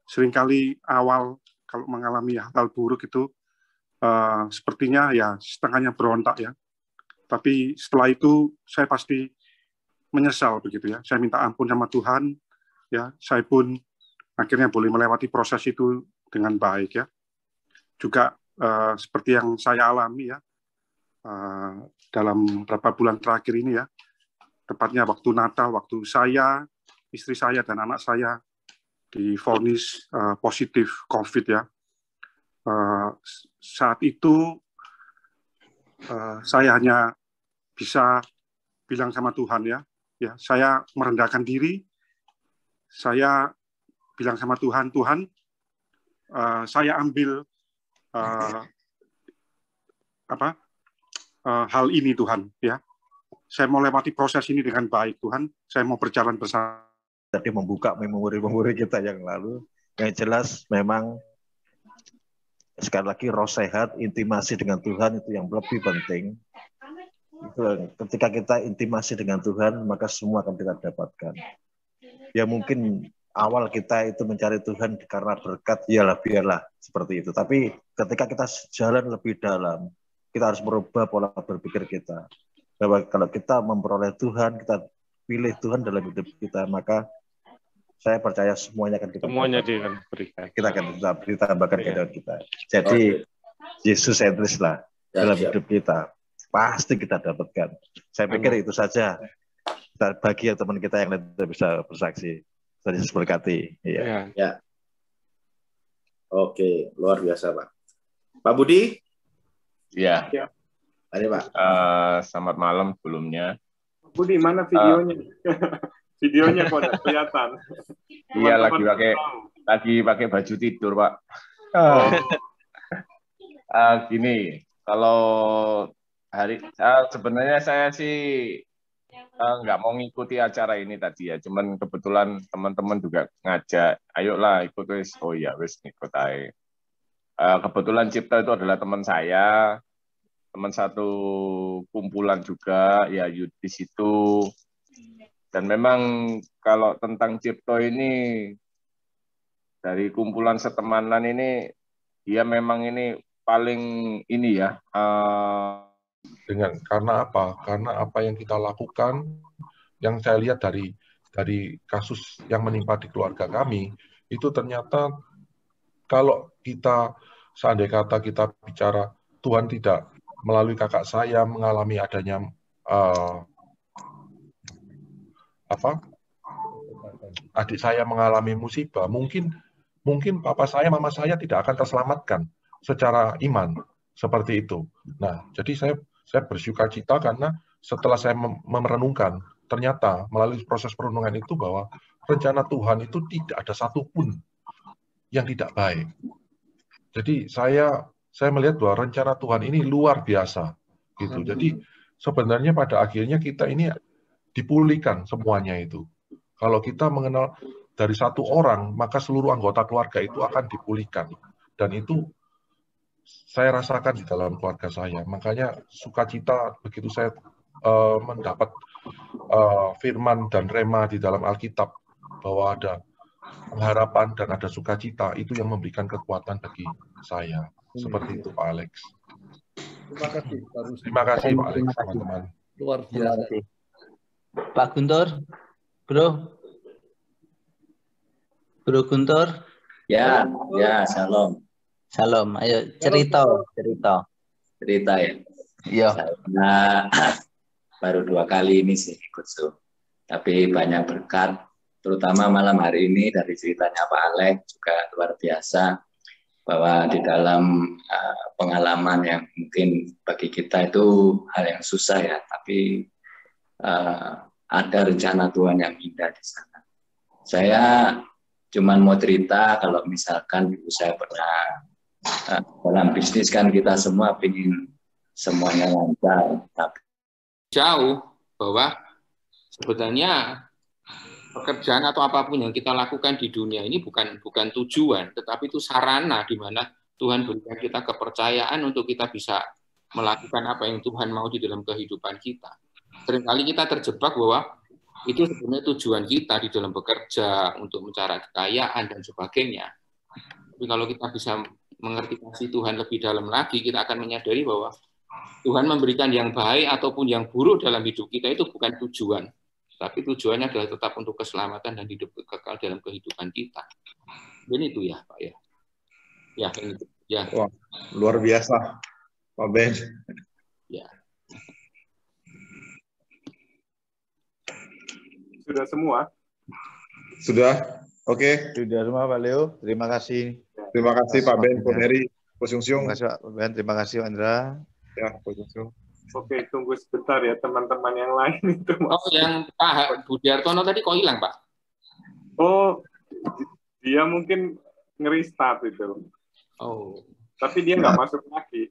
Seringkali awal kalau mengalami hal buruk itu sepertinya ya setengahnya berontak ya. Tapi setelah itu saya pasti menyesal begitu ya. Saya minta ampun sama Tuhan ya. Saya pun akhirnya boleh melewati proses itu dengan baik ya. Juga seperti yang saya alami ya dalam beberapa bulan terakhir ini ya. Tepatnya waktu Natal, waktu saya, istri saya dan anak saya divonis positif COVID ya. Saat itu saya hanya bisa bilang sama Tuhan ya, saya merendahkan diri, saya bilang sama Tuhan, Tuhan, saya ambil hal ini Tuhan ya, saya mau lewati proses ini dengan baik Tuhan, saya mau berjalan bersama. Tadi membuka memori kita yang lalu, yang jelas memang sekali lagi roh sehat, intimasi dengan Tuhan itu yang lebih penting. Ketika kita intimasi dengan Tuhan, maka semua akan kita dapatkan. Ya mungkin awal kita itu mencari Tuhan karena berkat, biarlah seperti itu. Tapi ketika kita jalan lebih dalam, kita harus merubah pola berpikir kita. Bahwa kalau kita memperoleh Tuhan, kita pilih Tuhan dalam hidup kita, maka saya percaya semuanya akan kita diberikan. Kita akan ditambahkan kehidupan kita. Jadi Yesus sentris lah dalam hidup kita. Pasti kita dapatkan. Saya pikir itu saja. Bagi teman kita yang lain bisa bersaksi. Saya berkati. Ya. Oke, luar biasa Pak. Pak Budi? Ya. Mari Pak. Selamat malam sebelumnya. Budi, mana videonya? Videonya kok tidak kelihatan. Iya, lagi pakai baju tidur, Pak. Gini, kalau sebenarnya saya sih nggak mau ngikuti acara ini tadi ya, cuman kebetulan teman-teman juga ngajak, ayolah ikut wis. Oh iya, wis ikut aja. Kebetulan Cipta itu adalah teman saya, teman satu kumpulan juga, ya di situ Dan memang kalau tentang Cipto ini, dari kumpulan setemanan ini, dia memang ini paling ini ya. Karena apa? Karena apa yang kita lakukan, yang saya lihat dari kasus yang menimpa di keluarga kami, itu ternyata kalau kita, seandai kata kita bicara, Tuhan tidak melalui kakak saya mengalami adanya adik saya mengalami musibah, mungkin papa saya, mama saya tidak akan terselamatkan secara iman seperti itu. Nah, jadi saya bersukacita karena setelah saya merenungkan, ternyata melalui proses perenungan itu bahwa rencana Tuhan itu tidak ada satupun yang tidak baik. Jadi saya melihat bahwa rencana Tuhan ini luar biasa, gitu. Jadi sebenarnya pada akhirnya kita ini dipulihkan semuanya itu. Kalau kita mengenal dari satu orang, maka seluruh anggota keluarga itu akan dipulihkan. Dan itu saya rasakan di dalam keluarga saya. Makanya sukacita begitu saya mendapat firman dan rema di dalam Alkitab bahwa ada pengharapan dan ada sukacita, itu yang memberikan kekuatan bagi saya. Seperti itu, Pak Alex. Terima kasih. Terima kasih, Pak Alex, teman-teman. Luar biasa. Pak Guntur, Bro Guntur. Ya, shalom. Shalom. Ayo cerita ya. Iya. Saya baru 2 kali ini sih ikut Zoom, tapi banyak berkat, terutama malam hari ini dari ceritanya Pak Alex juga luar biasa, bahwa di dalam pengalaman yang mungkin bagi kita itu hal yang susah ya, tapi ada rencana Tuhan yang indah di sana. Saya cuman mau cerita kalau misalkan dulu saya pernah dalam bisnis kan kita semua ingin semuanya lancar, tapi jauh bahwa sebenarnya pekerjaan atau apapun yang kita lakukan di dunia ini bukan tujuan, tetapi itu sarana di mana Tuhan berikan kita kepercayaan untuk kita bisa melakukan apa yang Tuhan mau di dalam kehidupan kita. Seringkali kita terjebak bahwa itu sebenarnya tujuan kita di dalam bekerja untuk mencari kekayaan dan sebagainya. Tapi kalau kita bisa mengerti kasih Tuhan lebih dalam lagi, kita akan menyadari bahwa Tuhan memberikan yang baik ataupun yang buruk dalam hidup kita itu bukan tujuan, tapi tujuannya adalah tetap untuk keselamatan dan hidup kekal dalam kehidupan kita. Dan itu ya, Pak ya. Ya, itu. Ya. Wah, luar biasa, Pak Ben. Ya. Sudah semua? Sudah. Oke. Sudah semua, Pak Leo. Terima kasih. Terima kasih Pak Ben, Pak Heri, Pak Syung. Terima kasih Pak Ben, terima kasih Andra. Ya, Pak Syung. Oke, tunggu sebentar ya teman-teman yang lain itu. Oh, yang Pak Budiartono tadi kok hilang, Pak? Oh, dia mungkin nge-restart itu. Oh. Tapi dia nggak masuk lagi.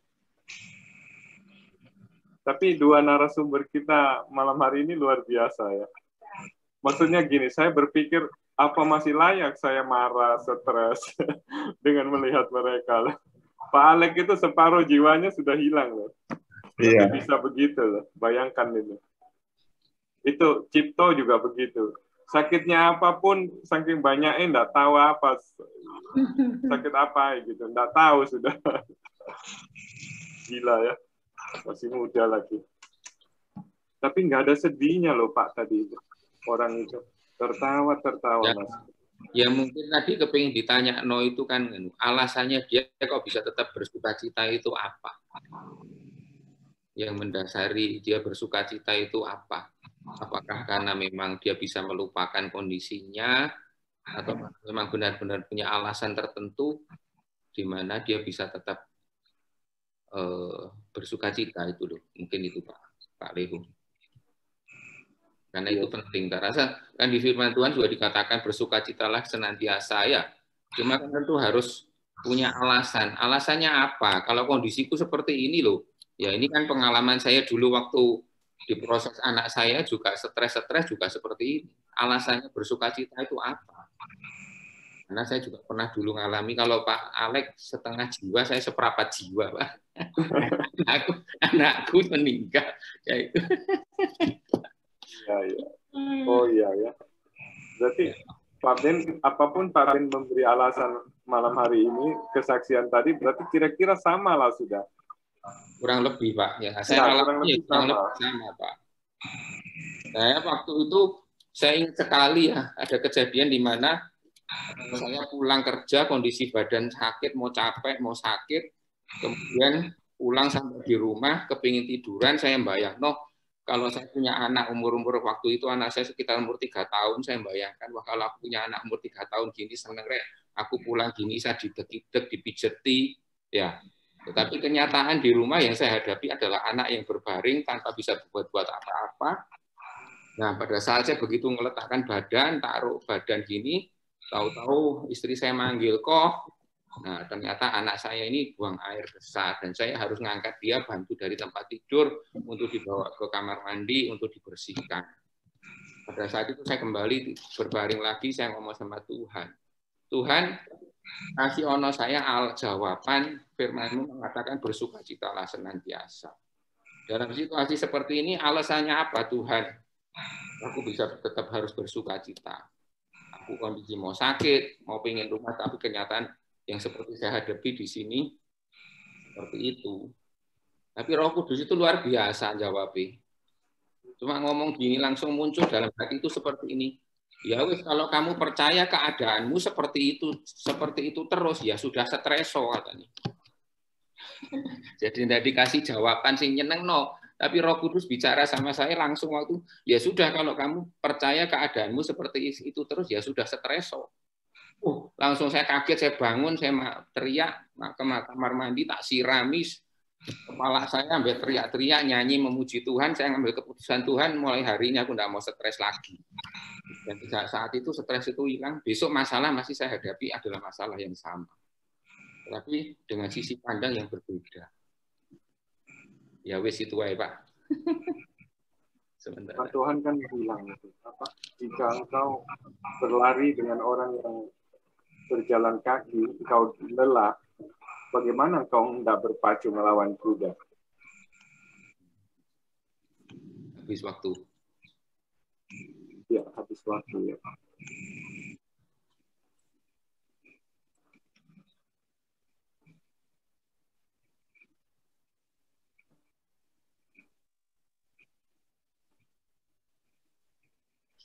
Tapi 2 narasumber kita malam hari ini luar biasa ya. Maksudnya gini, saya berpikir apa masih layak saya marah, stres dengan melihat mereka. Pak Alex itu separuh jiwanya sudah hilang loh. Iya. Bisa begitu loh, bayangkan itu. Itu Cipto juga begitu. Sakitnya apapun, saking banyaknya enggak tahu apa sakit apa gitu, enggak tahu sudah. Gila ya, masih muda lagi. Tapi nggak ada sedihnya loh Pak tadi itu. Orang itu tertawa ya, Mas. Ya mungkin tadi kepingin ditanya No itu kan alasannya dia kok bisa tetap bersukacita itu apa? Yang mendasari dia bersukacita itu apa? Apakah karena memang dia bisa melupakan kondisinya atau memang benar-benar punya alasan tertentu di mana dia bisa tetap bersukacita itu loh. Mungkin itu Pak Leo. Karena itu penting. Saya rasa kan di firman Tuhan juga dikatakan bersukacitalah senantiasa ya. Cuma kan tentu harus punya alasan. Alasannya apa? Kalau kondisiku seperti ini loh. Ya ini kan pengalaman saya dulu waktu di proses anak saya juga stres juga seperti ini. Alasannya bersukacita itu apa? Karena saya juga pernah dulu ngalami, kalau Pak Alex setengah jiwa, saya seperempat jiwa, Pak. anakku meninggal. Ya itu. Ya. Oh iya ya. Berarti Pak Ben, apapun Pak Ben memberi alasan malam hari ini, kesaksian tadi, berarti kira-kira sama lah sudah. Kurang lebih, Pak. Ya, Ya, kurang lebih sama. Pak. Saya waktu itu, saya ingat sekali ya, ada kejadian di mana saya pulang kerja, kondisi badan sakit, mau capek, mau sakit, kemudian pulang sampai di rumah, kepingin tiduran, saya bayang, kalau saya punya anak umur-umur waktu itu, anak saya sekitar umur 3 tahun, saya bayangkan, wah kalau aku punya anak umur 3 tahun gini, seneng rek, aku pulang gini, saya didek-dek, dipijeti, ya. Tetapi kenyataan di rumah yang saya hadapi adalah anak yang berbaring tanpa bisa buat apa-apa. Nah, pada saat saya begitu meletakkan badan, taruh badan gini, tahu-tahu istri saya manggil kok. Nah, ternyata anak saya ini buang air besar dan saya harus ngangkat dia, bantu dari tempat tidur untuk dibawa ke kamar mandi untuk dibersihkan. Pada saat itu saya kembali berbaring lagi, saya ngomong sama Tuhan. Tuhan, kasih ono saya jawaban, firman-Mu mengatakan bersukacitalah senantiasa. Dalam situasi seperti ini, alasannya apa Tuhan? Aku bisa tetap harus bersukacita. Aku kondisi mau sakit, mau pengen rumah, tapi kenyataan yang seperti saya hadapi di sini seperti itu. Tapi Roh Kudus itu luar biasa jawabnya. Cuma ngomong gini langsung muncul dalam hati itu seperti ini. Ya wis, kalau kamu percaya keadaanmu seperti itu terus, ya sudah streso katanya. Jadi tidak dikasih jawaban sing nyeneng tapi Roh Kudus bicara sama saya langsung waktu, ya sudah kalau kamu percaya keadaanmu seperti itu terus, ya sudah streso. Langsung saya kaget, saya bangun, saya teriak ke kamar mandi, tak siramis, kepala saya ambil teriak-teriak, nyanyi memuji Tuhan, saya ngambil keputusan Tuhan, mulai hari ini aku tidak mau stres lagi. Dan saat itu stres itu hilang, besok masalah masih saya hadapi adalah masalah yang sama. Tapi dengan sisi pandang yang berbeda. Ya wis itu aja Pak. Pak Tuhan kan bilang, jika engkau berlari dengan orang yang berjalan kaki, engkau lelah, bagaimana engkau tidak berpacu melawan kuda? Habis waktu. Ya, habis waktu ya.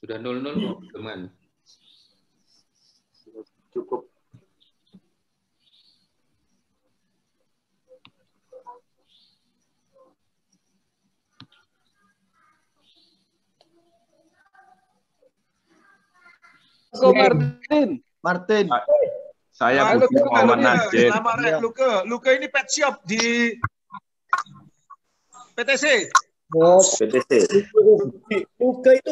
Sudah 0-0 teman. Cukup. Martin. Saya Budi Muhammad Najib. Selamat Luke ini pet shop di PTC. PTC. Luke itu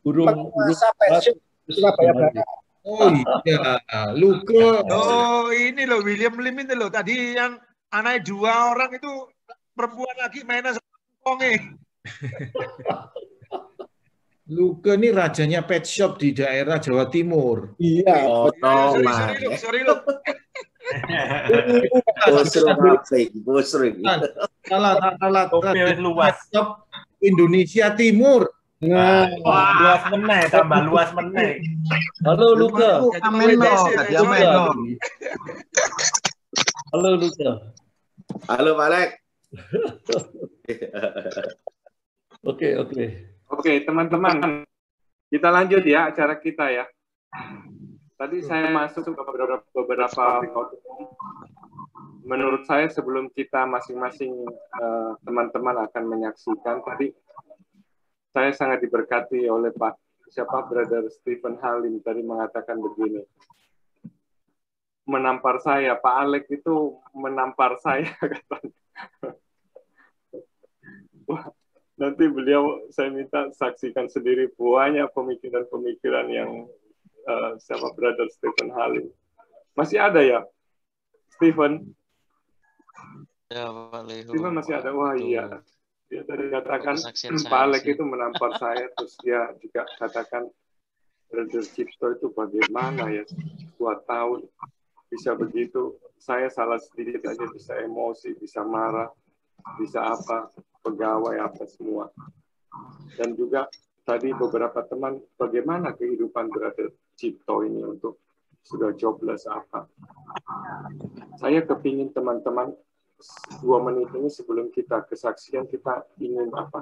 penguasa pet shop Surabaya Barat. Oh iya, Luke. Oh ini loh William Lim ini loh. Tadi yang anaknya 2 orang itu perempuan lagi mainan sama Konge. Luke ini rajanya pet shop di daerah Jawa Timur. Iya. Sorry Luke. Salah luas shop Indonesia Timur. Nah, luas meneh, tambah luas meneh. Halo Luke. Halo Luke. Halo Pak Alek. Oke, teman-teman. Kita lanjut ya acara kita ya. Tadi saya masuk ke beberapa menurut saya sebelum kita masing-masing teman-teman akan menyaksikan tadi saya sangat diberkati oleh Brother Stephen Halim tadi mengatakan begini. Menampar saya, Pak Alek itu menampar saya katanya. Wah, nanti saya minta saksikan sendiri banyak pemikiran-pemikiran yang Brother Stephen Halim. Masih ada ya, Stephen? Ya, Pak Lehu. Stephen masih ada. Wah iya. Dia tadi katakan Pak Alek itu menampar saya, terus dia juga katakan Brother Cipto itu bagaimana ya 2 tahun bisa begitu. Saya salah sedikit aja bisa emosi, bisa marah, bisa apa, pegawai apa semua. Dan juga tadi beberapa teman, bagaimana kehidupan Brother Cipto ini untuk sudah jobless apa. Saya kepingin teman-teman 2 menit ini sebelum kita kesaksian, kita ingin apa?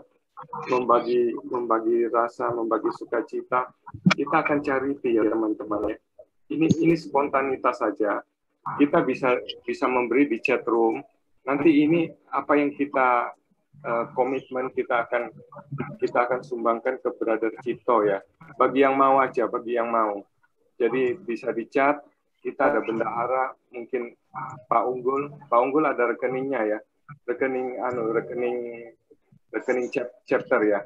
Membagi rasa, membagi sukacita. Kita akan charity ya teman-teman ya. Ini spontanitas saja. Kita bisa memberi di chat room. Nanti ini apa yang kita komitmen kita akan sumbangkan ke Brother Cipto ya. Bagi yang mau aja, bagi yang mau. Jadi bisa di chat. Kita ada bendahara, mungkin Pak Unggul ada rekeningnya ya. Rekening chapter ya.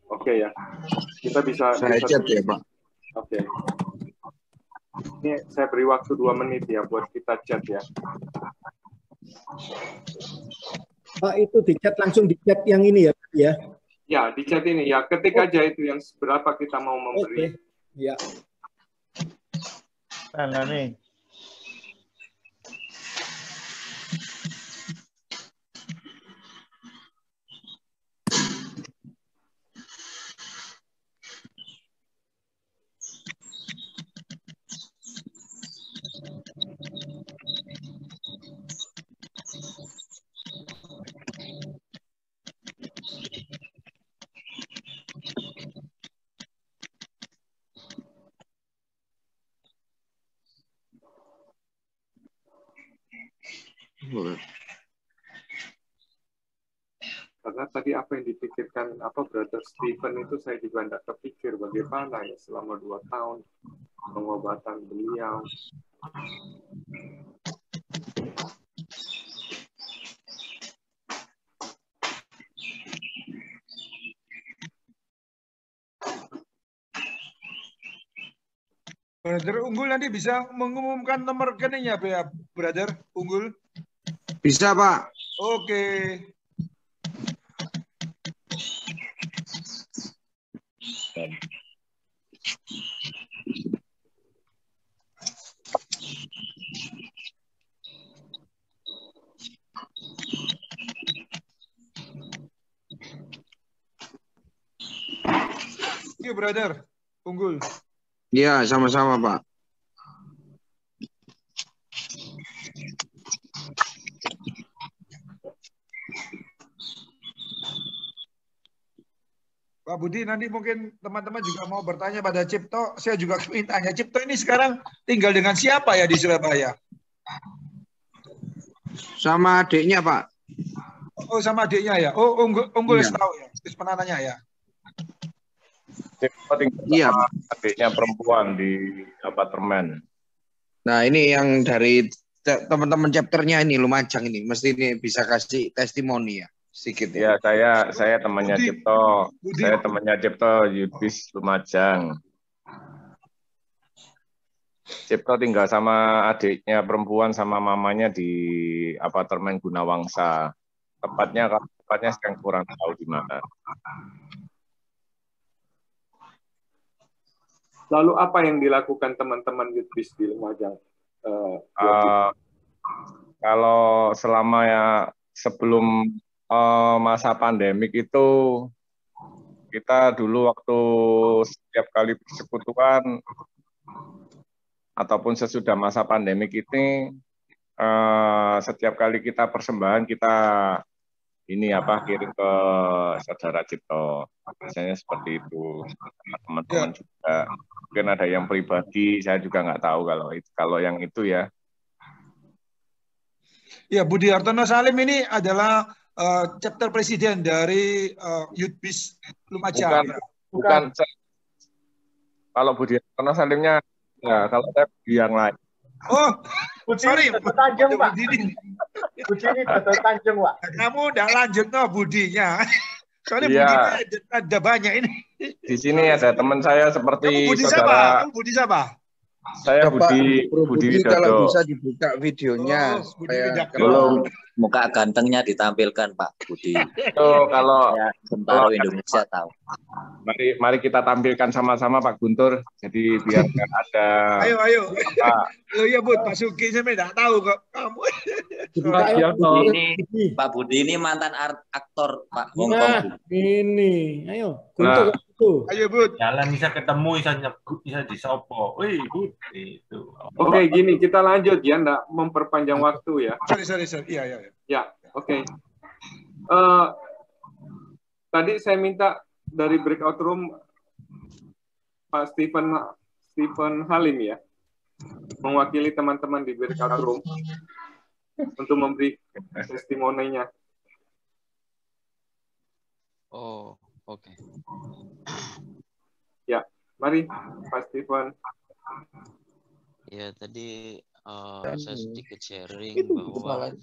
Oke ya. Kita bisa chat ya, Pak. Oke. Ini saya beri waktu 2 menit ya buat kita chat ya. Pak, itu di chat langsung di chat yang ini ya, ya. Ya, di chat ini ya. Ketik aja itu yang berapa kita mau memberi. Ya. Mana nih? Karena tadi apa yang dipikirkan Brother Stephen itu saya juga tidak kepikir bagaimana ya selama 2 tahun pengobatan beliau. Brother Unggul nanti bisa mengumumkan nomor rekeningnya ya, Brother Unggul? Bisa, Pak. Oke. Iya, Brother Unggul. Iya, sama-sama, Pak. Pak Budi, nanti mungkin teman-teman juga mau bertanya pada Cipto. Saya juga ingin tanya, Cipto ini sekarang tinggal dengan siapa ya di Surabaya? Sama adiknya, Pak. Oh, sama adiknya ya? Oh, Unggul Iya. tahu ya? Terus pernah nanya ya? Cipto tinggal sama adiknya perempuan di apartemen. Nah, ini yang dari teman-teman chapternya ini Lumajang ini. Mesti ini bisa kasih testimoni ya. Sedikit ya. Saya temannya Cipto. Saya temannya Cipto Yudbis Lumajang. Cipto tinggal sama adiknya perempuan sama mamanya di apartemen Gunawangsa. Tepatnya saya kurang tahu di mana. Lalu apa yang dilakukan teman-teman Yudbis di Lumajang? Kalau selama ya sebelum masa pandemik itu kita dulu waktu setiap kali persekutuan ataupun sesudah masa pandemik ini setiap kali kita persembahan kita kirim ke saudara Cipto. Biasanya seperti itu. Teman-teman juga mungkin ada yang pribadi, saya juga nggak tahu kalau yang itu ya. Ya, Budi Hartono Salim ini adalah chapter presiden dari Yudbis Lumajang. Bukan. Kalau Budi Hartono Salimnya, ya, kalau saya Budi yang lain. Oh, sorry. Tanjung, Pak. Budi ini Dr. Tanjung, Pak. Kamu udah lanjut Budinya. Soalnya Iya. Budinya ada banyak ini. Di sini ada teman saya seperti Kamu Budi saudara. siapa? Kamu Budi siapa? Saya Coba, Budi kalau Widodo. bisa dibuka videonya. Budi Widodo. Belum. muka gantengnya ditampilkan Pak Budi. So, kalau ya, Bentaro Indonesia tahu. Mari kita tampilkan sama-sama Pak Guntur. Jadi biar nggak ada. Ayo. Lo ya Bud, Pak Suki saya tidak tahu kok kamu. Pak Budi ini mantan aktor Pak Nah, Hongkong. ini, ayo. Guntur, Ayo Bud. Jalan bisa ketemu, bisa disopo. Wih, Bud. Itu. Oke, gini kita lanjut ya, nggak memperpanjang waktu ya. Sorry. Iya. Ya, oke. Tadi saya minta dari breakout room Pak Stephen Halim ya, mewakili teman-teman di breakout room untuk memberi testimoninya. Oh, oke. Ya, mari Pak Stephen. Ya, tadi saya sedikit sharing bahwa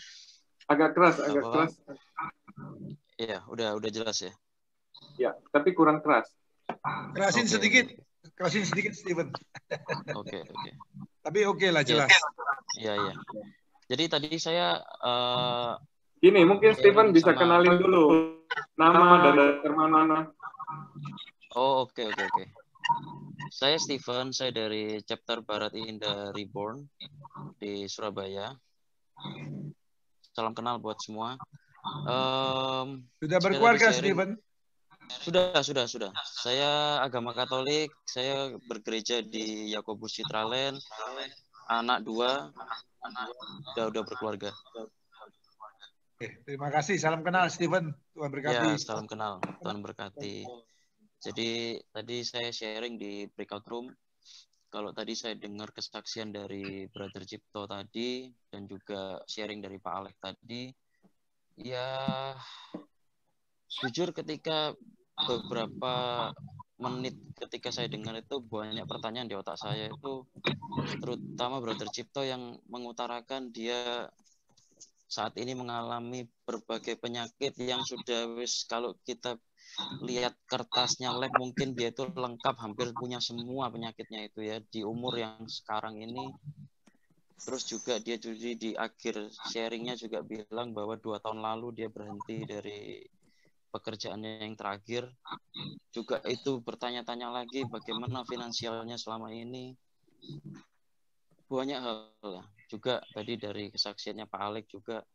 agak keras. Iya, udah jelas ya. Ya, tapi kurang keras. Kerasin sedikit Steven. Oke. Tapi oke lah jelas. Iya. Jadi tadi saya gini, mungkin Steven bisa kenalin dulu nama dari mana. Oh, oke. Saya Steven, saya dari chapter Barat Indah Reborn di Surabaya. Salam kenal buat semua. Sudah berkeluarga Steven? Sudah. Saya agama Katolik, saya bergereja di Yakobus Citraland, anak 2, udah berkeluarga. Terima kasih, salam kenal Steven, Tuhan berkati. Ya, salam kenal, Tuhan berkati. Jadi tadi saya sharing di breakout room, kalau tadi saya dengar kesaksian dari Brother Cipto tadi, dan juga sharing dari Pak Alek tadi, ya jujur ketika beberapa menit ketika saya dengar itu banyak pertanyaan di otak saya itu, terutama Brother Cipto yang mengutarakan dia saat ini mengalami berbagai penyakit yang sudah kalau kita lihat kertasnya lab mungkin dia itu lengkap, hampir punya semua penyakitnya itu ya di umur yang sekarang ini. Terus juga dia jadi di akhir sharingnya juga bilang bahwa 2 tahun lalu dia berhenti dari pekerjaannya yang terakhir. Juga itu bertanya-tanya lagi bagaimana finansialnya selama ini. Banyak hal lah. Juga tadi dari kesaksiannya Pak Alek juga.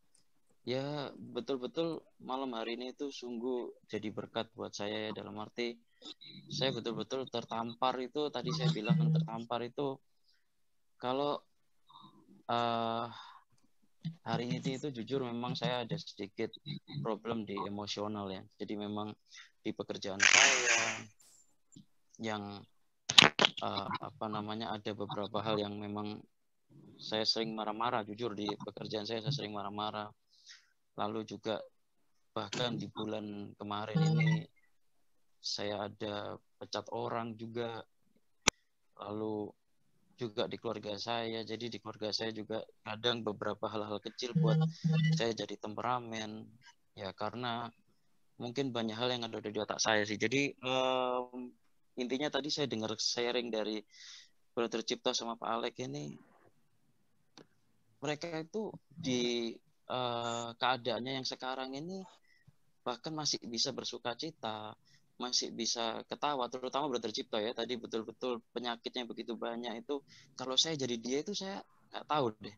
Ya betul-betul malam hari ini itu sungguh jadi berkat buat saya ya, dalam arti saya betul-betul tertampar itu, tadi saya bilang tertampar itu kalau hari ini itu jujur memang saya ada sedikit problem di emosional ya. Jadi memang di pekerjaan saya yang ada beberapa hal yang memang saya sering marah-marah, jujur di pekerjaan saya sering marah-marah. Lalu juga bahkan di bulan kemarin ini saya ada pecat orang juga. Lalu juga di keluarga saya. Jadi di keluarga saya juga kadang beberapa hal-hal kecil buat saya jadi temperamen. Ya karena mungkin banyak hal yang ada di otak saya sih. Jadi intinya tadi saya dengar sharing dari Brother Cipto sama Pak Alek ini. Mereka itu di keadaannya yang sekarang ini bahkan masih bisa bersuka cita, masih bisa ketawa, terutama Brother Cipto ya, tadi betul-betul penyakitnya begitu banyak itu, kalau saya jadi dia itu saya nggak tahu deh,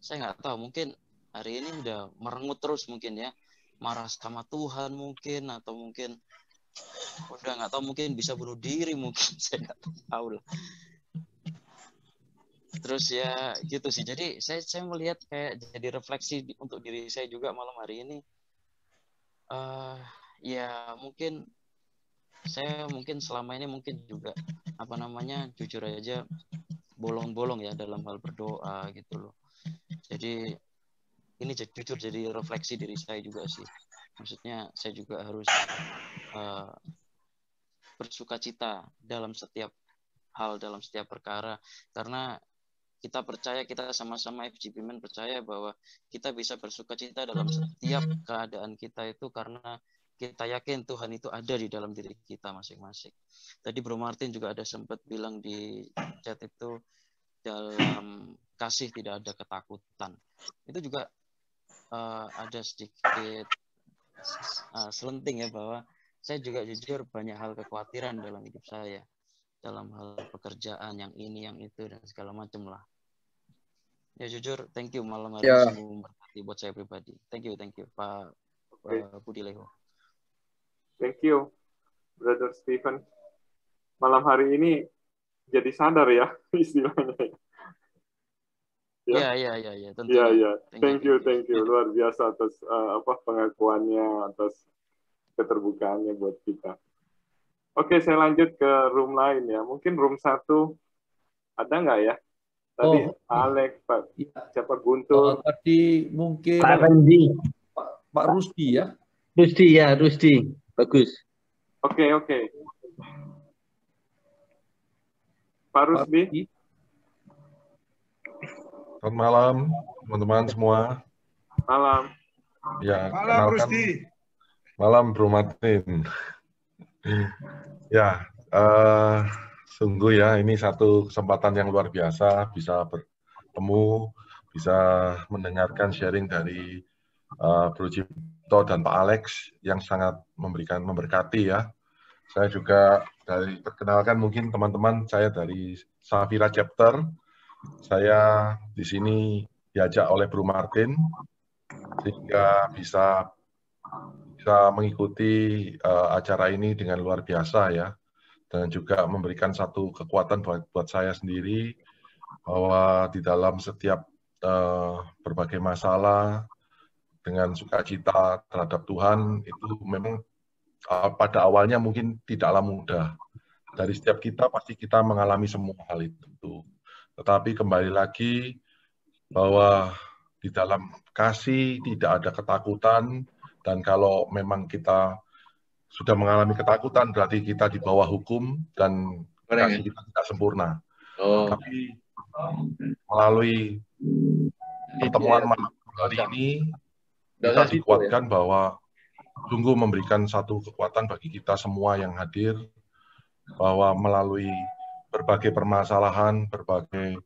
saya nggak tahu, mungkin hari ini udah merengut terus mungkin ya, marah sama Tuhan mungkin, atau mungkin udah nggak tahu, mungkin bisa bunuh diri mungkin, saya nggak tahu lah. Terus ya gitu sih, jadi saya melihat kayak jadi refleksi untuk diri saya juga malam hari ini. Ya mungkin saya selama ini mungkin juga jujur aja bolong-bolong ya dalam hal berdoa gitu loh. Jadi ini jujur jadi refleksi diri saya juga sih. Maksudnya saya juga harus bersukacita dalam setiap hal, dalam setiap perkara, karena kita percaya, kita sama-sama FGP Men percaya bahwa kita bisa bersukacita dalam setiap keadaan kita itu karena kita yakin Tuhan itu ada di dalam diri kita masing-masing. Tadi Bro Martin juga ada sempat bilang di chat itu, dalam kasih tidak ada ketakutan. Itu juga ada sedikit selenting ya, bahwa saya juga jujur banyak hal kekhawatiran dalam hidup saya, dalam hal pekerjaan yang ini, yang itu, dan segala macam lah. Ya jujur, thank you malam hari ini sungguh memberkati buat saya pribadi. Thank you Pak Budi Leho. Thank you, Brother Stephen. Malam hari ini jadi sadar ya istilahnya. Ya, tentunya. Ya. Thank you. Luar biasa atas pengakuannya, atas keterbukaannya buat kita. Oke, saya lanjut ke room lain ya. Mungkin room 1 ada nggak ya? Tadi Alex, Pak, siapa Guntur? Tadi mungkin Pak Rendi. Pak Rusdi ya? Rusdi. Bagus. Oke. Pak Rusdi. Selamat malam, teman-teman semua. Malam. Ya, Malam, Rusdi. Malam, Bro Martin. Ya, sungguh ya, ini satu kesempatan yang luar biasa bisa bertemu, bisa mendengarkan sharing dari Bro Cipto dan Pak Alex yang sangat memberkati ya. Saya juga perkenalkan mungkin teman-teman, saya dari Safira Chapter. Saya di sini diajak oleh Bro Martin sehingga bisa mengikuti acara ini dengan luar biasa ya. Dan juga memberikan satu kekuatan buat saya sendiri bahwa di dalam setiap berbagai masalah dengan sukacita terhadap Tuhan itu memang pada awalnya mungkin tidaklah mudah. Dari setiap kita pasti kita mengalami semua hal itu. Tetapi kembali lagi bahwa di dalam kasih tidak ada ketakutan, dan kalau memang kita sudah mengalami ketakutan berarti kita di bawah hukum dan kasih kita tidak sempurna. Tapi melalui pertemuan malam hari ini kita dikuatkan bahwa sungguh memberikan satu kekuatan bagi kita semua yang hadir, bahwa melalui berbagai permasalahan, berbagai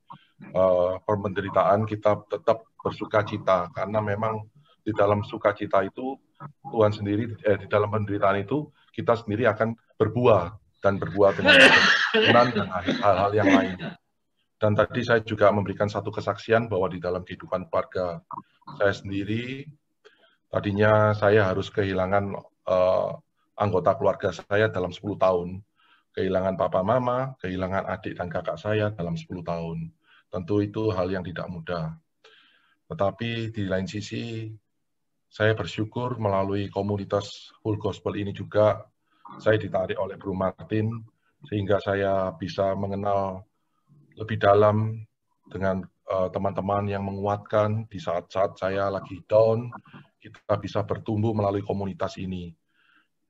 penderitaan kita tetap bersukacita, karena memang di dalam sukacita itu Tuhan sendiri, di dalam penderitaan itu kita sendiri akan berbuah dengan kebenaran dan hal-hal yang lain. Dan tadi saya juga memberikan satu kesaksian bahwa di dalam kehidupan keluarga saya sendiri, tadinya saya harus kehilangan anggota keluarga saya dalam 10 tahun. Kehilangan papa mama, kehilangan adik dan kakak saya dalam 10 tahun. Tentu itu hal yang tidak mudah. Tetapi di lain sisi, saya bersyukur melalui komunitas Full Gospel ini juga saya ditarik oleh Bro Martin sehingga saya bisa mengenal lebih dalam dengan teman-teman yang menguatkan di saat-saat saya lagi down. Kita bisa bertumbuh melalui komunitas ini.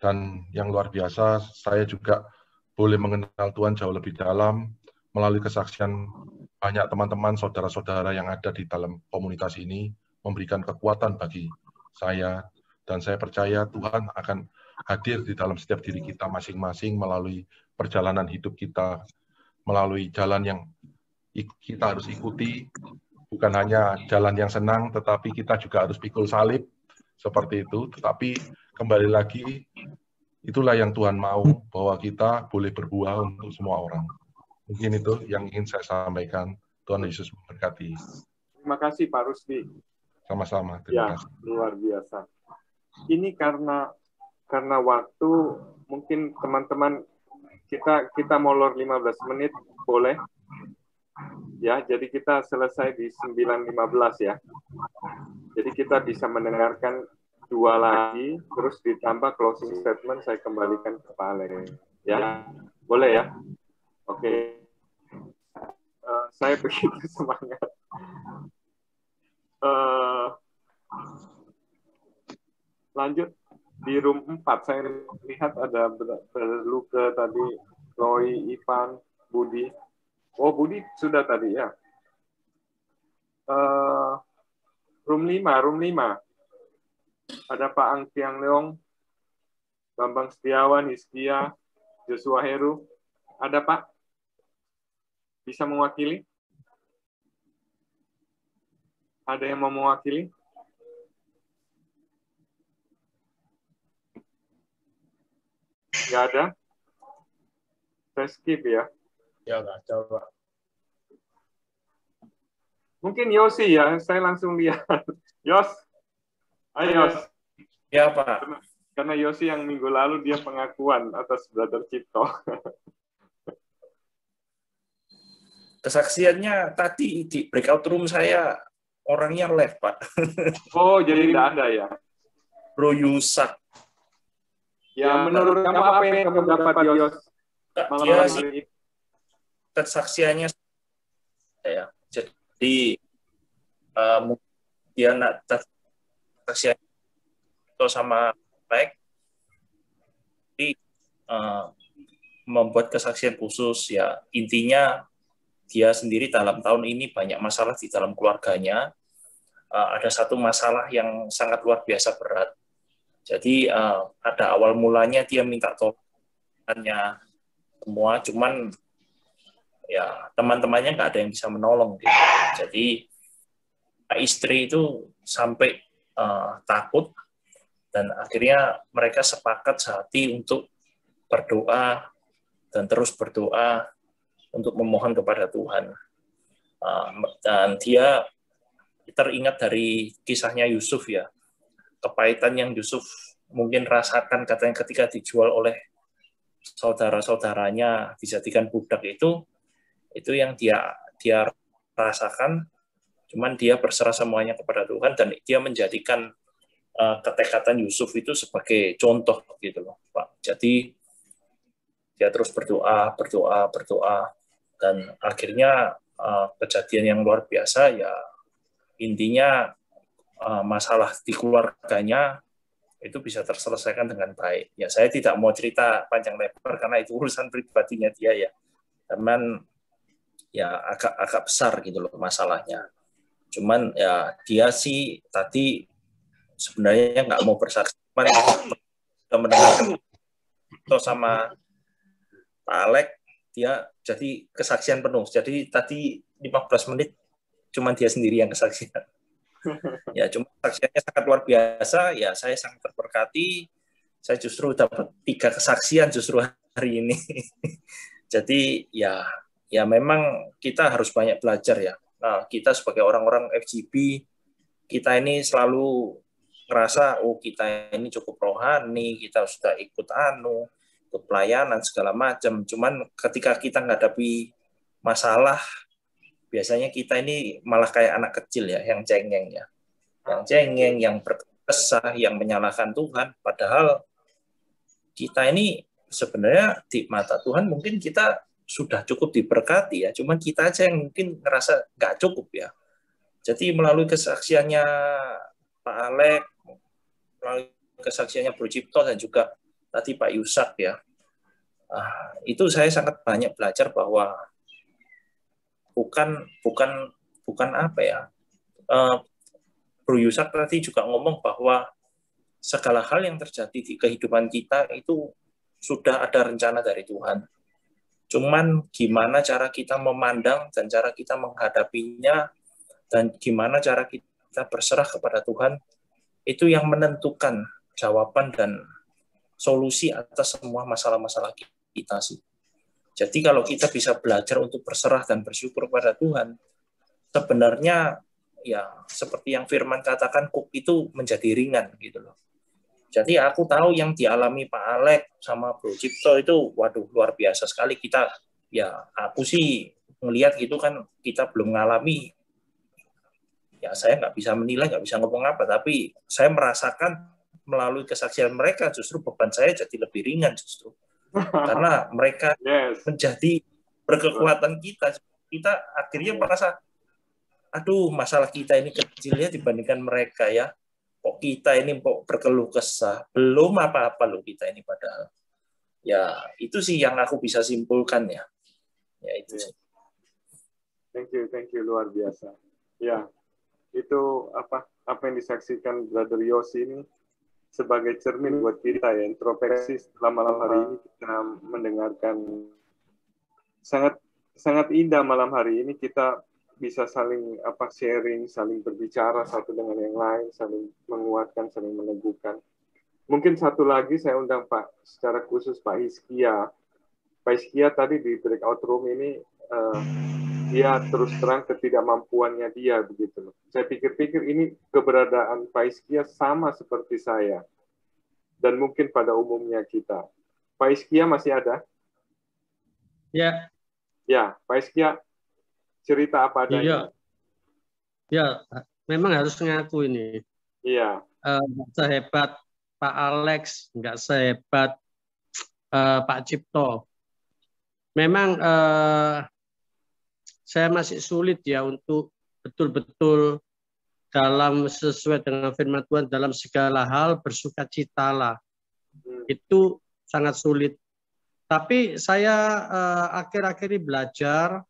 Dan yang luar biasa, saya juga boleh mengenal Tuhan jauh lebih dalam melalui kesaksian banyak teman-teman, saudara-saudara yang ada di dalam komunitas ini, memberikan kekuatan bagi saya, dan saya percaya Tuhan akan hadir di dalam setiap diri kita masing-masing melalui perjalanan hidup kita, melalui jalan yang kita harus ikuti, bukan hanya jalan yang senang, tetapi kita juga harus pikul salib, seperti itu. Tetapi kembali lagi, itulah yang Tuhan mau, bahwa kita boleh berbuah untuk semua orang. Mungkin itu yang ingin saya sampaikan. Tuhan Yesus memberkati. Terima kasih Pak Rusdi. Sama-sama. Terima kasih. Luar biasa. Ini karena waktu, mungkin teman-teman kita molor 15 menit, boleh? Ya, jadi kita selesai di 9.15 ya. Jadi kita bisa mendengarkan 2 lagi, terus ditambah closing statement, saya kembalikan ke Pak Alex. Ya, boleh ya? Oke. Saya begitu semangat. Lanjut di room 4, saya lihat ada Luke tadi, Roy, Ivan, Budi. Oh, Budi sudah tadi ya. Room 5. Ada Pak Ang Tiang Leong, Bambang Setiawan, Hizkia, Joshua Heru. Ada Pak? Bisa mewakili? Ada yang mau mewakili? Nggak ada? Saya skip ya. Ya nggak ada, Pak. Mungkin Yosi ya, saya langsung lihat. Yos, ayo Yos. Ya Pak. Karena Yosi yang minggu lalu dia pengakuan atas Brother Cipto. Kesaksiannya tadi di breakout room saya orangnya left, Pak. Oh, jadi tidak ada ya? Bro Yusak. Ya, menurut kamu apa yang kamu dapat, Yos? Dia sih kesaksiannya ya. Jadi dia nak kesaksian itu sama baik, jadi membuat kesaksian khusus ya. Intinya dia sendiri dalam tahun ini banyak masalah di dalam keluarganya. Ada satu masalah yang sangat luar biasa berat. Jadi ada awal mulanya dia minta tolongnya semua, cuman ya teman-temannya nggak ada yang bisa menolong gitu. Jadi istri itu sampai takut, dan akhirnya mereka sepakat sehati untuk berdoa dan terus berdoa untuk memohon kepada Tuhan. Dan dia teringat dari kisahnya Yusuf ya, kepahitan yang Yusuf mungkin rasakan katanya ketika dijual oleh saudara-saudaranya, dijadikan budak, itu yang dia rasakan. Cuman dia berserah semuanya kepada Tuhan, dan dia menjadikan ketekatan Yusuf itu sebagai contoh gitu loh, Pak. Jadi dia terus berdoa, dan akhirnya kejadian yang luar biasa ya. Intinya masalah di keluarganya itu bisa terselesaikan dengan baik. Ya, saya tidak mau cerita panjang lebar karena itu urusan pribadinya dia ya. Teman ya agak besar gitu loh masalahnya. Cuman ya dia sih tadi sebenarnya nggak mau bersaksi, cuman mendengarkan itu sama Pak Alek, dia jadi kesaksian penuh. Jadi tadi 15 menit cuman dia sendiri yang kesaksian. Ya cuma kesaksiannya sangat luar biasa. Ya saya sangat terberkati. Saya justru dapat 3 kesaksian justru hari ini. Jadi ya memang kita harus banyak belajar ya. Nah, kita sebagai orang-orang FGB, kita ini selalu ngerasa, oh kita ini cukup rohani, kita sudah ikut ikut pelayanan segala macam. Cuman ketika kita menghadapi masalah, biasanya kita ini malah kayak anak kecil ya, yang cengeng ya, yang berkesah, yang menyalahkan Tuhan. Padahal kita ini sebenarnya di mata Tuhan mungkin kita sudah cukup diberkati ya, cuman kita aja yang mungkin ngerasa nggak cukup ya. Jadi melalui kesaksiannya Pak Alek, melalui kesaksiannya Bro Cipto, dan juga tadi Pak Yusak ya, itu saya sangat banyak belajar bahwa bukan apa ya, Bro Yusak tadi juga ngomong bahwa segala hal yang terjadi di kehidupan kita itu sudah ada rencana dari Tuhan. Cuman gimana cara kita memandang dan cara kita menghadapinya, dan gimana cara kita berserah kepada Tuhan, itu yang menentukan jawaban dan solusi atas semua masalah-masalah kita sih. Jadi kalau kita bisa belajar untuk berserah dan bersyukur kepada Tuhan, sebenarnya ya seperti yang Firman katakan, kuk itu menjadi ringan gitu loh. Jadi aku tahu yang dialami Pak Alek sama Bro Cipto itu, waduh luar biasa sekali. Kita ya, aku sih ngelihat gitu kan, kita belum mengalami. Ya saya nggak bisa menilai, nggak bisa ngomong apa, tapi saya merasakan melalui kesaksian mereka justru beban saya jadi lebih ringan justru. Karena mereka menjadi berkekuatan kita. Kita akhirnya merasa, aduh masalah kita ini kecil ya dibandingkan mereka ya. Kok kita ini kok berkeluh kesah, belum apa-apa loh kita ini padahal. Ya itu sih yang aku bisa simpulkan ya. Ya itu sih. Thank you, luar biasa. Ya, itu apa yang disaksikan Brother Yosi ini sebagai cermin buat kita ya, introspeksi setelah malam hari ini kita mendengarkan sangat indah malam hari ini, kita bisa saling sharing, saling berbicara satu dengan yang lain, saling menguatkan, saling meneguhkan. Mungkin satu lagi saya undang Pak, secara khusus Pak Hizkia. Pak Hizkia tadi di breakout room ini, dia terus terang ketidakmampuannya dia, begitu. Saya pikir-pikir ini keberadaan Pak Hizkia sama seperti saya. Dan mungkin pada umumnya kita. Pak Hizkia masih ada? Ya. Ya, Pak Hizkia, cerita apa adanya. Ya, memang harus ngaku ini. Iya. Sehebat Pak Alex, nggak sehebat Pak Cipto. Memang saya masih sulit ya untuk betul-betul dalam sesuai dengan firman Tuhan dalam segala hal bersukacitalah. Itu sangat sulit. Tapi saya akhir-akhir ini belajar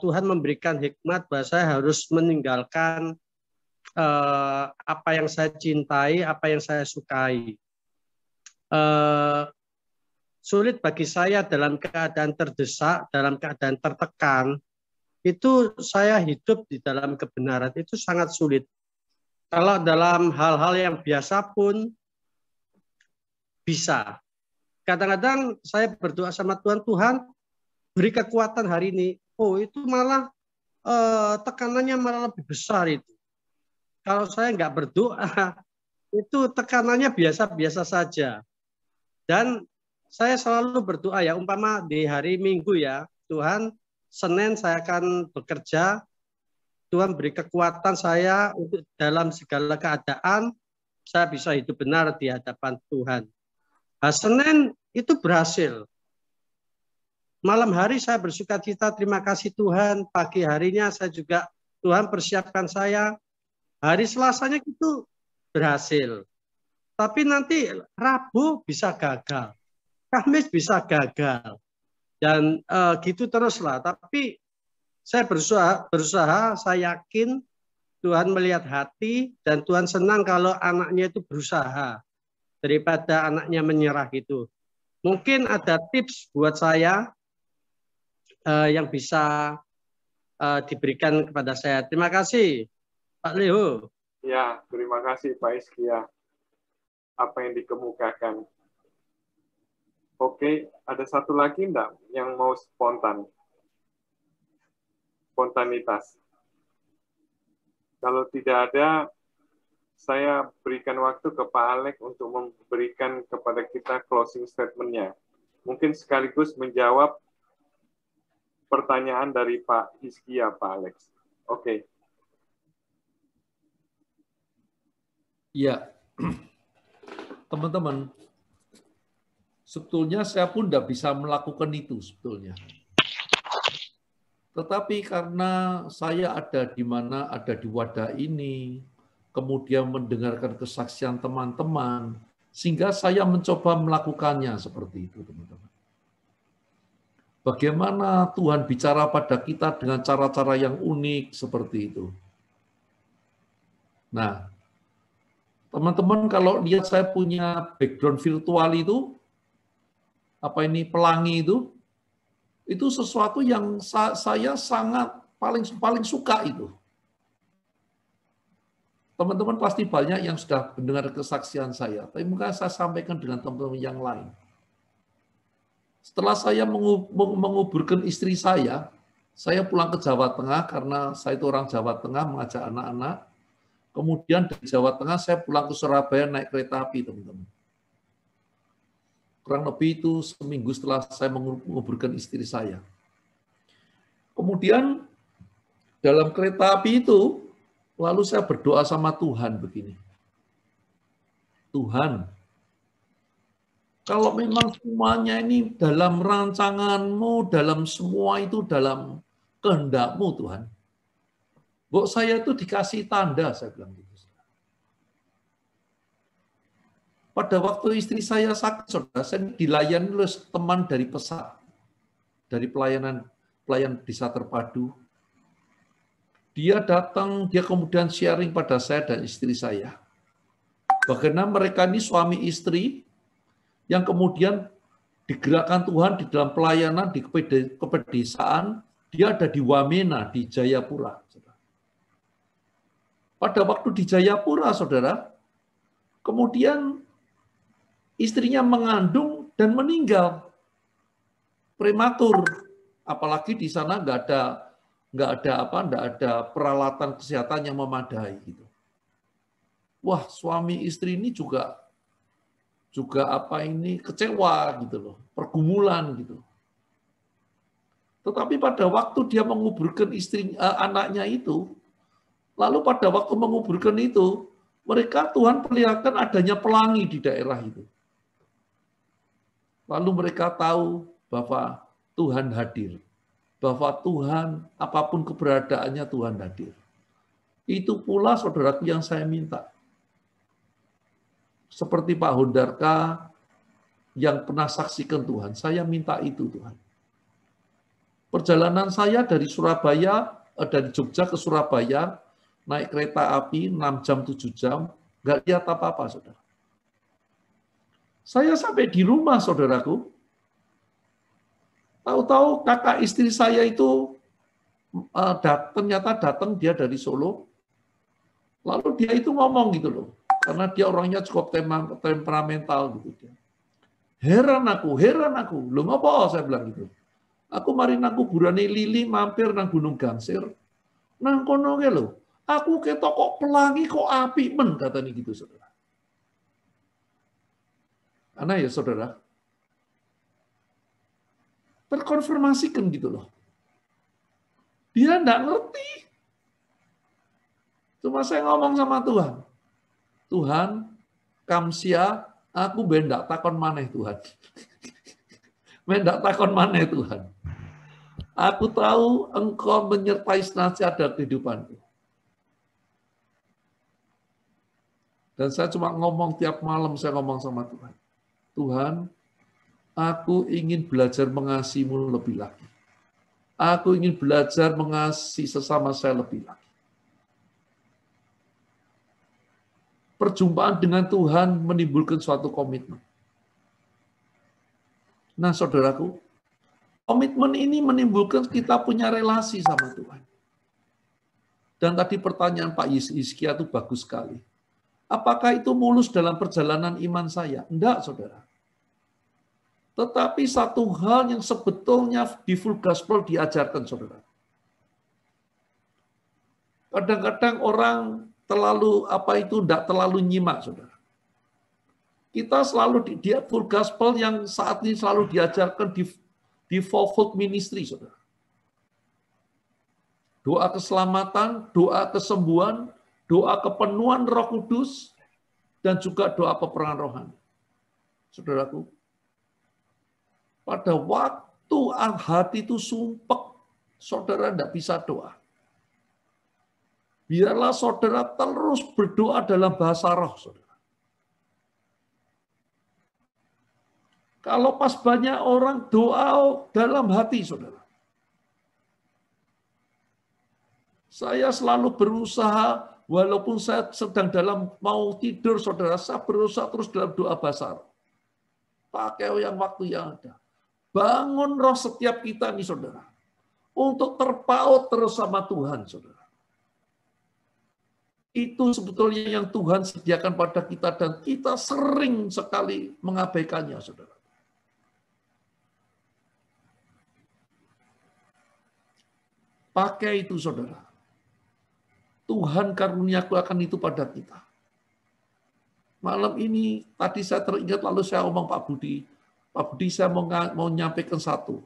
Tuhan memberikan hikmat bahwa saya harus meninggalkan apa yang saya cintai, apa yang saya sukai. Sulit bagi saya dalam keadaan terdesak, dalam keadaan tertekan, itu saya hidup di dalam kebenaran, itu sangat sulit. Kalau dalam hal-hal yang biasa pun bisa. Kadang-kadang saya berdoa sama Tuhan, Tuhan beri kekuatan hari ini. Oh, itu malah tekanannya malah lebih besar itu. Kalau saya nggak berdoa, itu tekanannya biasa-biasa saja. Dan saya selalu berdoa ya, umpama di hari Minggu ya, Tuhan, Senin saya akan bekerja, Tuhan beri kekuatan saya untuk dalam segala keadaan, saya bisa hidup benar di hadapan Tuhan. Nah, Senin itu berhasil. Malam hari saya bersukacita, terima kasih Tuhan. Pagi harinya saya juga, Tuhan persiapkan saya. Hari Selasanya itu berhasil. Tapi nanti Rabu bisa gagal. Kamis bisa gagal. Dan gitu teruslah. Tapi saya berusaha, saya yakin Tuhan melihat hati dan Tuhan senang kalau anaknya itu berusaha daripada anaknya menyerah gitu. Mungkin ada tips buat saya yang bisa diberikan kepada saya. Terima kasih, Pak Leo. Ya, terima kasih Pak Hizkia. Apa yang dikemukakan. Oke, ada satu lagi enggak yang mau spontan? Spontanitas. Kalau tidak ada, saya berikan waktu ke Pak Alex untuk memberikan kepada kita closing statement-nya. Mungkin sekaligus menjawab pertanyaan dari Pak Hizkia, Pak Alex. Oke. Ya, teman-teman, sebetulnya saya pun tidak bisa melakukan itu sebetulnya. Tetapi karena saya ada di mana, ada di wadah ini, kemudian mendengarkan kesaksian teman-teman, sehingga saya mencoba melakukannya seperti itu, teman-teman. Bagaimana Tuhan bicara pada kita dengan cara-cara yang unik seperti itu. Nah, teman-teman kalau lihat saya punya background virtual itu, apa ini pelangi itu sesuatu yang saya sangat paling suka itu. Teman-teman pasti banyak yang sudah mendengar kesaksian saya, tapi mungkin saya sampaikan dengan teman-teman yang lain. Setelah saya menguburkan istri saya pulang ke Jawa Tengah karena saya itu orang Jawa Tengah mengajak anak-anak. Kemudian dari Jawa Tengah saya pulang ke Surabaya naik kereta api, teman-teman. Kurang lebih itu seminggu setelah saya menguburkan istri saya. Kemudian dalam kereta api itu, lalu saya berdoa sama Tuhan begini. Tuhan, kalau memang semuanya ini dalam rancangan-Mu, dalam semua itu dalam kehendak-Mu, Tuhan. Bok saya itu dikasih tanda, saya bilang gitu. Pada waktu istri saya sakit, saudara, saya dilayani oleh teman dari PESA, dari pelayan desa terpadu. Dia datang, dia kemudian sharing pada saya dan istri saya. Bagaimana mereka ini suami istri yang kemudian digerakkan Tuhan di dalam pelayanan di kepedesaan, dia ada di Wamena, di Jayapura. Pada waktu di Jayapura, saudara, kemudian istrinya mengandung dan meninggal prematur. Apalagi di sana nggak ada peralatan kesehatan yang memadai gitu. Wah, suami istri ini juga kecewa gitu loh, pergumulan gitu. Tetapi pada waktu dia menguburkan anaknya itu, lalu pada waktu menguburkan itu, Tuhan perlihatkan adanya pelangi di daerah itu. Lalu mereka tahu bahwa Tuhan hadir. Bahwa Tuhan, apapun keberadaannya, Tuhan hadir. Itu pula saudaraku yang saya minta. Seperti Pak Hondarka yang pernah saksikan Tuhan. Saya minta itu Tuhan. Perjalanan saya dari Jogja ke Surabaya, naik kereta api 6 jam, 7 jam, nggak lihat apa-apa, saudara. Saya sampai di rumah, saudaraku, tahu-tahu kakak istri saya itu ternyata datang dia dari Solo, lalu dia itu ngomong gitu loh, karena dia orangnya cukup temperamental gitu. Heran aku, lu ngopo, saya bilang gitu. Aku mari nang kuburane Lili mampir nang Gunung Gangsir, nang kono ke lho, aku ketok kok pelangi kok api men, katanya gitu, saudara. Karena ya saudara, terkonfirmasikan gitu loh. Dia enggak ngerti. Cuma saya ngomong sama Tuhan. Tuhan, kamsia, aku bendak takon maneh Tuhan. Bendak takon maneh Tuhan. Aku tahu Engkau menyertai senantiasa kehidupanku. Dan saya cuma ngomong tiap malam, saya ngomong sama Tuhan. Tuhan, aku ingin belajar mengasihi-Mu lebih lagi. Aku ingin belajar mengasihi sesama saya lebih lagi. Perjumpaan dengan Tuhan menimbulkan suatu komitmen. Nah, saudaraku, komitmen ini menimbulkan kita punya relasi sama Tuhan. Dan tadi pertanyaan Pak Hizkia itu bagus sekali. Apakah itu mulus dalam perjalanan iman saya? Enggak, saudara. Tetapi satu hal yang sebetulnya di full gospel diajarkan, saudara. Kadang-kadang orang enggak terlalu nyimak, saudara. Kita selalu di full gospel yang saat ini selalu diajarkan di fourfold ministry, saudara. Doa keselamatan, doa kesembuhan, doa kepenuhan Roh Kudus, dan juga doa peperangan rohani. Saudaraku, pada waktu hati itu sumpek, saudara tidak bisa doa. Biarlah saudara terus berdoa dalam bahasa roh, saudara. Kalau pas banyak orang doa dalam hati, saudara. Saya selalu berusaha, walaupun saya sedang mau tidur, saudara, saya berusaha terus dalam doa bahasa roh. Pakai yang waktu yang ada. Bangun roh setiap kita nih, saudara. Untuk terpaut terus sama Tuhan, saudara. Itu sebetulnya yang Tuhan sediakan pada kita dan kita sering sekali mengabaikannya, saudara. Pakai itu, saudara. Tuhan karuniaku akan itu pada kita. Malam ini, tadi saya teringat lalu saya omong Pak Budi saya mau nyampaikan satu.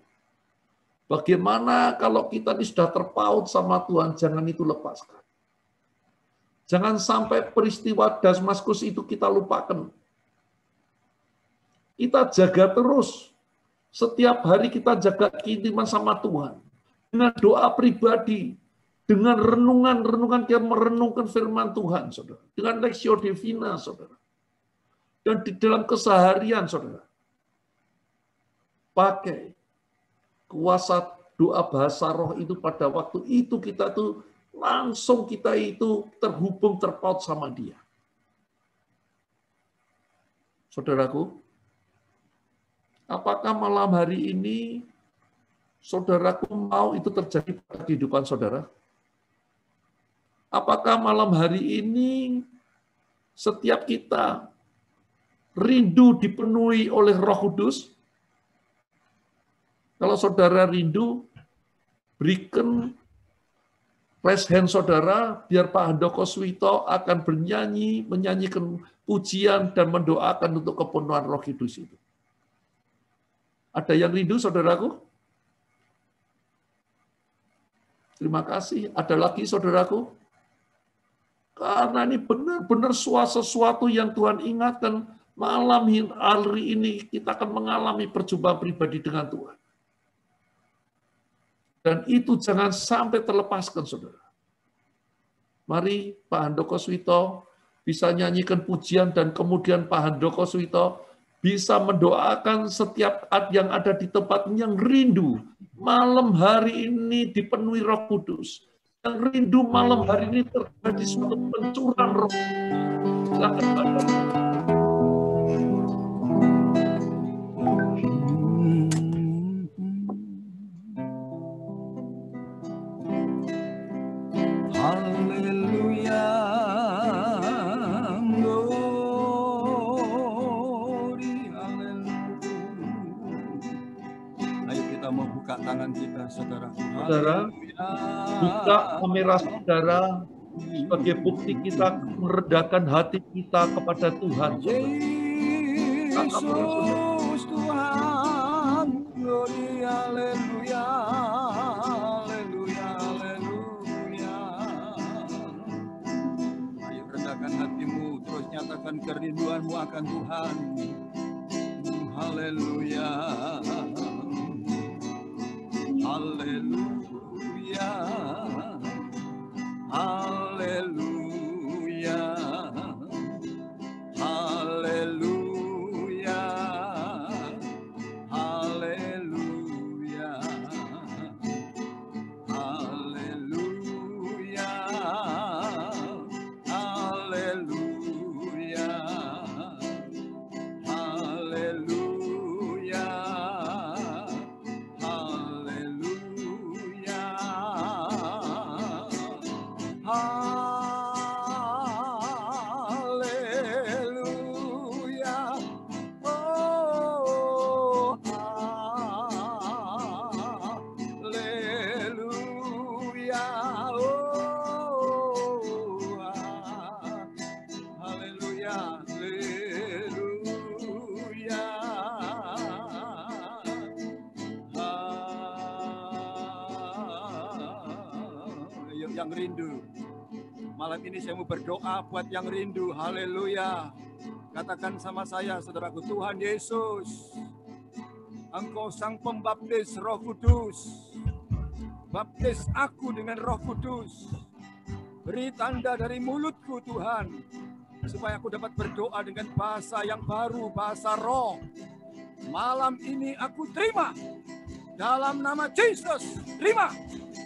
Bagaimana kalau kita ini sudah terpaut sama Tuhan, jangan itu lepaskan. Jangan sampai peristiwa Damaskus itu kita lupakan. Kita jaga terus. Setiap hari kita jaga keintiman sama Tuhan. Dengan doa pribadi. Dengan renungan-renungan kita merenungkan firman Tuhan, saudara. Dengan Lectio Divina, saudara. Dan di dalam keseharian, saudara. Pakai kuasa doa bahasa roh itu pada waktu itu kita tuh langsung kita itu terhubung, terpaut sama Dia. Saudaraku, apakah malam hari ini saudaraku mau itu terjadi pada kehidupan saudara? Apakah malam hari ini setiap kita rindu dipenuhi oleh Roh Kudus? Kalau saudara rindu, berikan raise hand saudara, biar Pak Handoko Suwito akan bernyanyi, menyanyikan pujian dan mendoakan untuk kepenuhan Roh Kudus itu. Ada yang rindu, saudaraku? Terima kasih. Ada lagi, saudaraku? Karena ini benar-benar sesuatu yang Tuhan ingatkan, malam hari ini kita akan mengalami perjumpaan pribadi dengan Tuhan. Dan itu jangan sampai terlepaskan, saudara. Mari Pak Handoko Suwito bisa nyanyikan pujian dan kemudian Pak Handoko Suwito bisa mendoakan setiap yang ada di tempat yang rindu. Malam hari ini dipenuhi Roh Kudus. Yang rindu malam hari ini terjadi suatu pencurahan Roh. Silakan Pak. Haleluya, glory, haleluya. Ayo kita mau buka tangan kita, saudara. Saudara, buka kamera saudara sebagai bukti kita meredakan hati kita kepada Tuhan. Yesus Tuhan, glory, haleluya, haleluya, haleluya. Ayo rendahkan hatimu, terus nyatakan kerinduanmu akan Tuhan. Haleluya, haleluya, haleluya, haleluya, haleluya, haleluya, haleluya, haleluya, haleluya, haleluya, oh haleluya, oh haleluya, haleluya. Ayo yang rindu. Malam ini saya mau berdoa buat yang rindu. Haleluya. Katakan sama saya, saudaraku, Tuhan Yesus, Engkau sang pembaptis Roh Kudus. Baptis aku dengan Roh Kudus. Beri tanda dari mulutku, Tuhan, supaya aku dapat berdoa dengan bahasa yang baru, bahasa roh. Malam ini aku terima. Dalam nama Yesus, terima.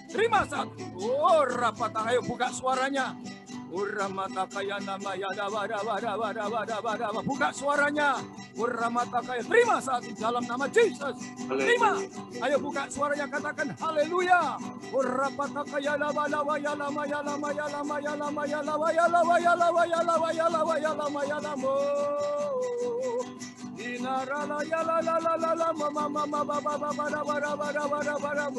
Terima saat ini. Oh, rapatang, ayo buka suaranya. Uramatakaya nama yada wada wada wada wada wada. Buka suaranya. Uramatakaya. Terima saat ini dalam nama Yesus. Terima. Ayo buka suaranya, katakan haleluya. Urapatakaya lama lama ya lama ya lama ya lama ya lama ya lama ya lama ya lama ya lama ya lama ya lama ya lama. Inarala ya la la la la la mama mama baba baba baba baba baba baba.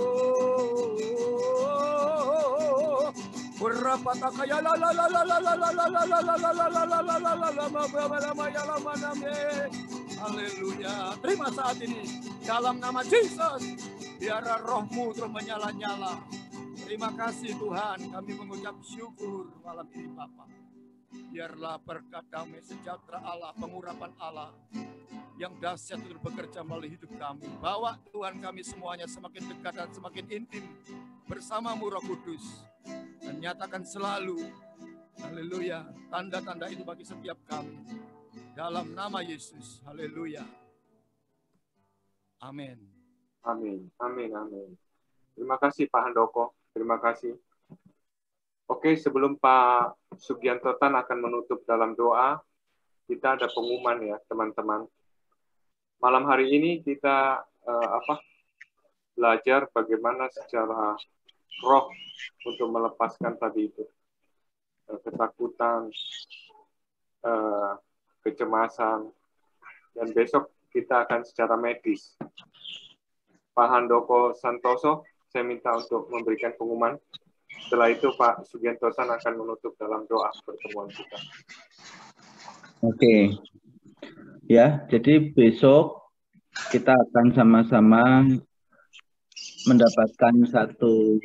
Urapatakaya la la la la la la la la la la la la la la la la la la. Haleluya. Terima saat ini dalam nama Yesus. Biar rohmu terus menyala-nyala. Terima kasih Tuhan. Kami mengucap syukur malam ini Bapa. Biarlah berkat damai sejahtera Allah, pengurapan Allah yang dahsyat itu bekerja melalui hidup kami. Bawa Tuhan kami semuanya semakin dekat dan semakin intim bersama-Mu Roh Kudus. Dan nyatakan selalu, haleluya, tanda-tanda itu bagi setiap kami. Dalam nama Yesus, haleluya. Amin. Amin, amin, amin. Terima kasih Pak Handoko, terima kasih. Oke, sebelum Pak Sugianto Tan akan menutup dalam doa, kita ada pengumuman ya teman-teman. Malam hari ini kita belajar bagaimana secara roh untuk melepaskan tadi itu ketakutan, kecemasan, Dan besok kita akan secara medis. Pak Handoko Santoso, saya minta untuk memberikan pengumuman. Setelah itu Pak Sugiantosan akan menutup dalam doa pertemuan kita. Oke. Ya, jadi besok kita akan sama-sama mendapatkan satu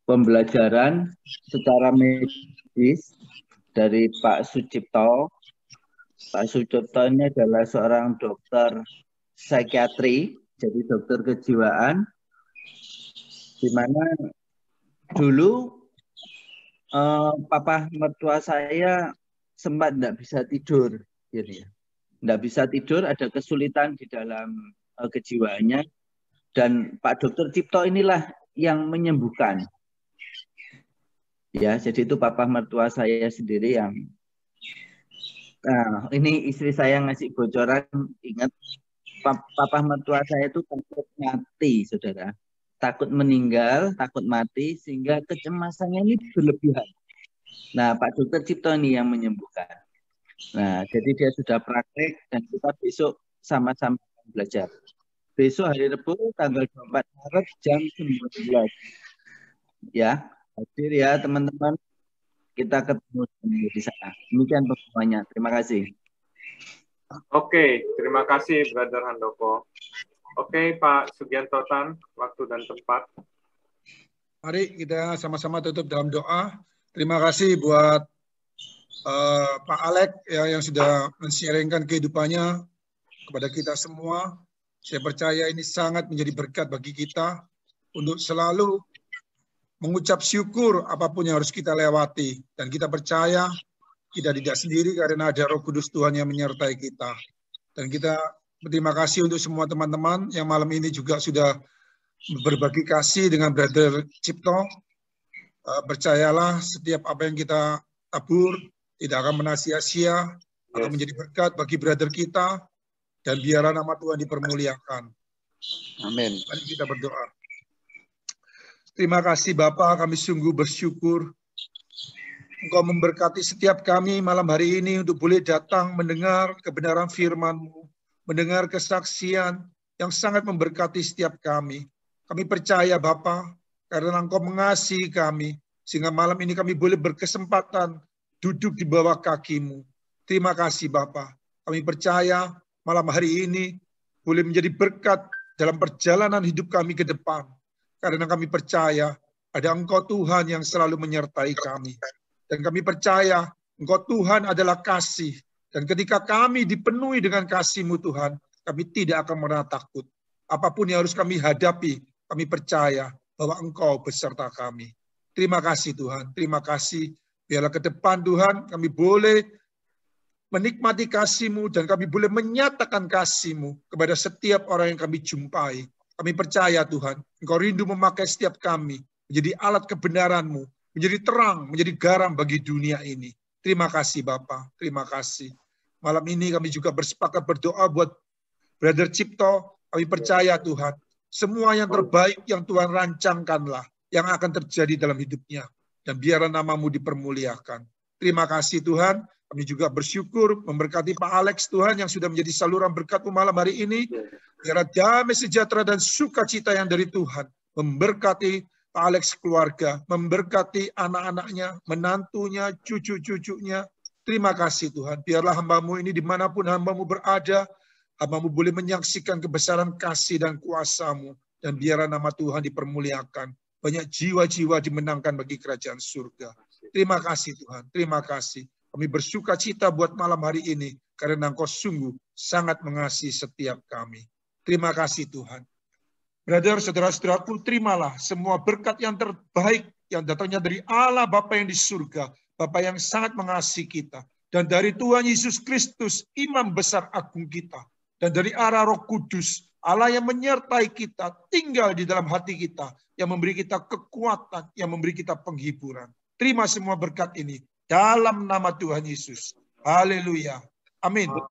pembelajaran secara medis dari Pak Sucipto. Pak Sucipto ini adalah seorang dokter psikiatri, jadi dokter kejiwaan, di mana dulu papa mertua saya sempat tidak bisa tidur, gitu ya. Tidak bisa tidur, ada kesulitan di dalam kejiwaannya, dan Pak Dokter Cipto inilah yang menyembuhkan. Ya, jadi itu papa mertua saya sendiri yang, nah, ini istri saya ngasih bocoran, ingat papa mertua saya itu takut mati, saudara. Takut meninggal, takut mati, sehingga kecemasannya ini berlebihan. Nah, Pak Dokter Cipto ini yang menyembuhkan. Nah, jadi dia sudah praktek dan kita besok sama-sama belajar. Besok hari Rabu tanggal 24 Maret jam 19. Ya, hadir ya teman-teman. Kita ketemu di sana. Demikian pengumumannya. Terima kasih. Oke, terima kasih Brother Handoko. Oke, Pak Sugiantosan, waktu dan tempat. Mari kita sama-sama tutup dalam doa. Terima kasih buat Pak Alek ya, yang sudah men-sharingkan kehidupannya kepada kita semua. Saya percaya ini sangat menjadi berkat bagi kita untuk selalu mengucap syukur apapun yang harus kita lewati. Dan kita percaya kita tidak sendiri karena ada Roh Kudus Tuhan yang menyertai kita. Dan kita berterima kasih untuk semua teman-teman yang malam ini juga sudah berbagi kasih dengan Brother Cipto. Percayalah setiap apa yang kita tabur tidak akan sia-sia, akan menjadi berkat bagi brother kita, dan biarlah nama Tuhan dipermuliakan. Amin. Mari kita berdoa. Terima kasih Bapa, kami sungguh bersyukur Engkau memberkati setiap kami malam hari ini untuk boleh datang mendengar kebenaran firman-Mu, mendengar kesaksian yang sangat memberkati setiap kami. Kami percaya Bapa, karena Engkau mengasihi kami, sehingga malam ini kami boleh berkesempatan duduk di bawah kaki-Mu. Terima kasih Bapa. Kami percaya malam hari ini boleh menjadi berkat dalam perjalanan hidup kami ke depan. Karena kami percaya ada Engkau Tuhan yang selalu menyertai kami. Dan kami percaya Engkau Tuhan adalah kasih. Dan ketika kami dipenuhi dengan kasih-Mu Tuhan, kami tidak akan merasa takut. Apapun yang harus kami hadapi, kami percaya bahwa Engkau beserta kami. Terima kasih Tuhan, terima kasih. Biarlah ke depan Tuhan kami boleh menikmati kasih-Mu dan kami boleh menyatakan kasih-Mu kepada setiap orang yang kami jumpai. Kami percaya Tuhan, Engkau rindu memakai setiap kami menjadi alat kebenaran-Mu, menjadi terang, menjadi garam bagi dunia ini. Terima kasih Bapa, terima kasih. Malam ini kami juga bersepakat berdoa buat Brother Cipto. Kami percaya Tuhan, semua yang terbaik yang Tuhan rancangkanlah yang akan terjadi dalam hidupnya. Dan biarlah nama-Mu dipermuliakan. Terima kasih Tuhan. Kami juga bersyukur memberkati Pak Alex Tuhan yang sudah menjadi saluran berkat-Mu malam hari ini. Biarlah damai sejahtera dan sukacita yang dari Tuhan memberkati Pak Alex keluarga, memberkati anak-anaknya, menantunya, cucu-cucunya. Terima kasih Tuhan. Biarlah hamba-Mu ini dimanapun hamba-Mu berada, hamba-Mu boleh menyaksikan kebesaran kasih dan kuasa-Mu. Dan biarlah nama Tuhan dipermuliakan. Banyak jiwa-jiwa dimenangkan bagi kerajaan surga. Terima kasih Tuhan, terima kasih. Kami bersuka cita buat malam hari ini, karena Engkau sungguh sangat mengasihi setiap kami. Terima kasih Tuhan. Brother, saudara-saudaraku, terimalah semua berkat yang terbaik yang datangnya dari Allah Bapa yang di surga, Bapa yang sangat mengasihi kita. Dan dari Tuhan Yesus Kristus, Imam besar agung kita. Dan dari arah Roh Kudus, Allah yang menyertai kita, tinggal di dalam hati kita, yang memberi kita kekuatan, yang memberi kita penghiburan. Terima semua berkat ini dalam nama Tuhan Yesus. Haleluya. Amin.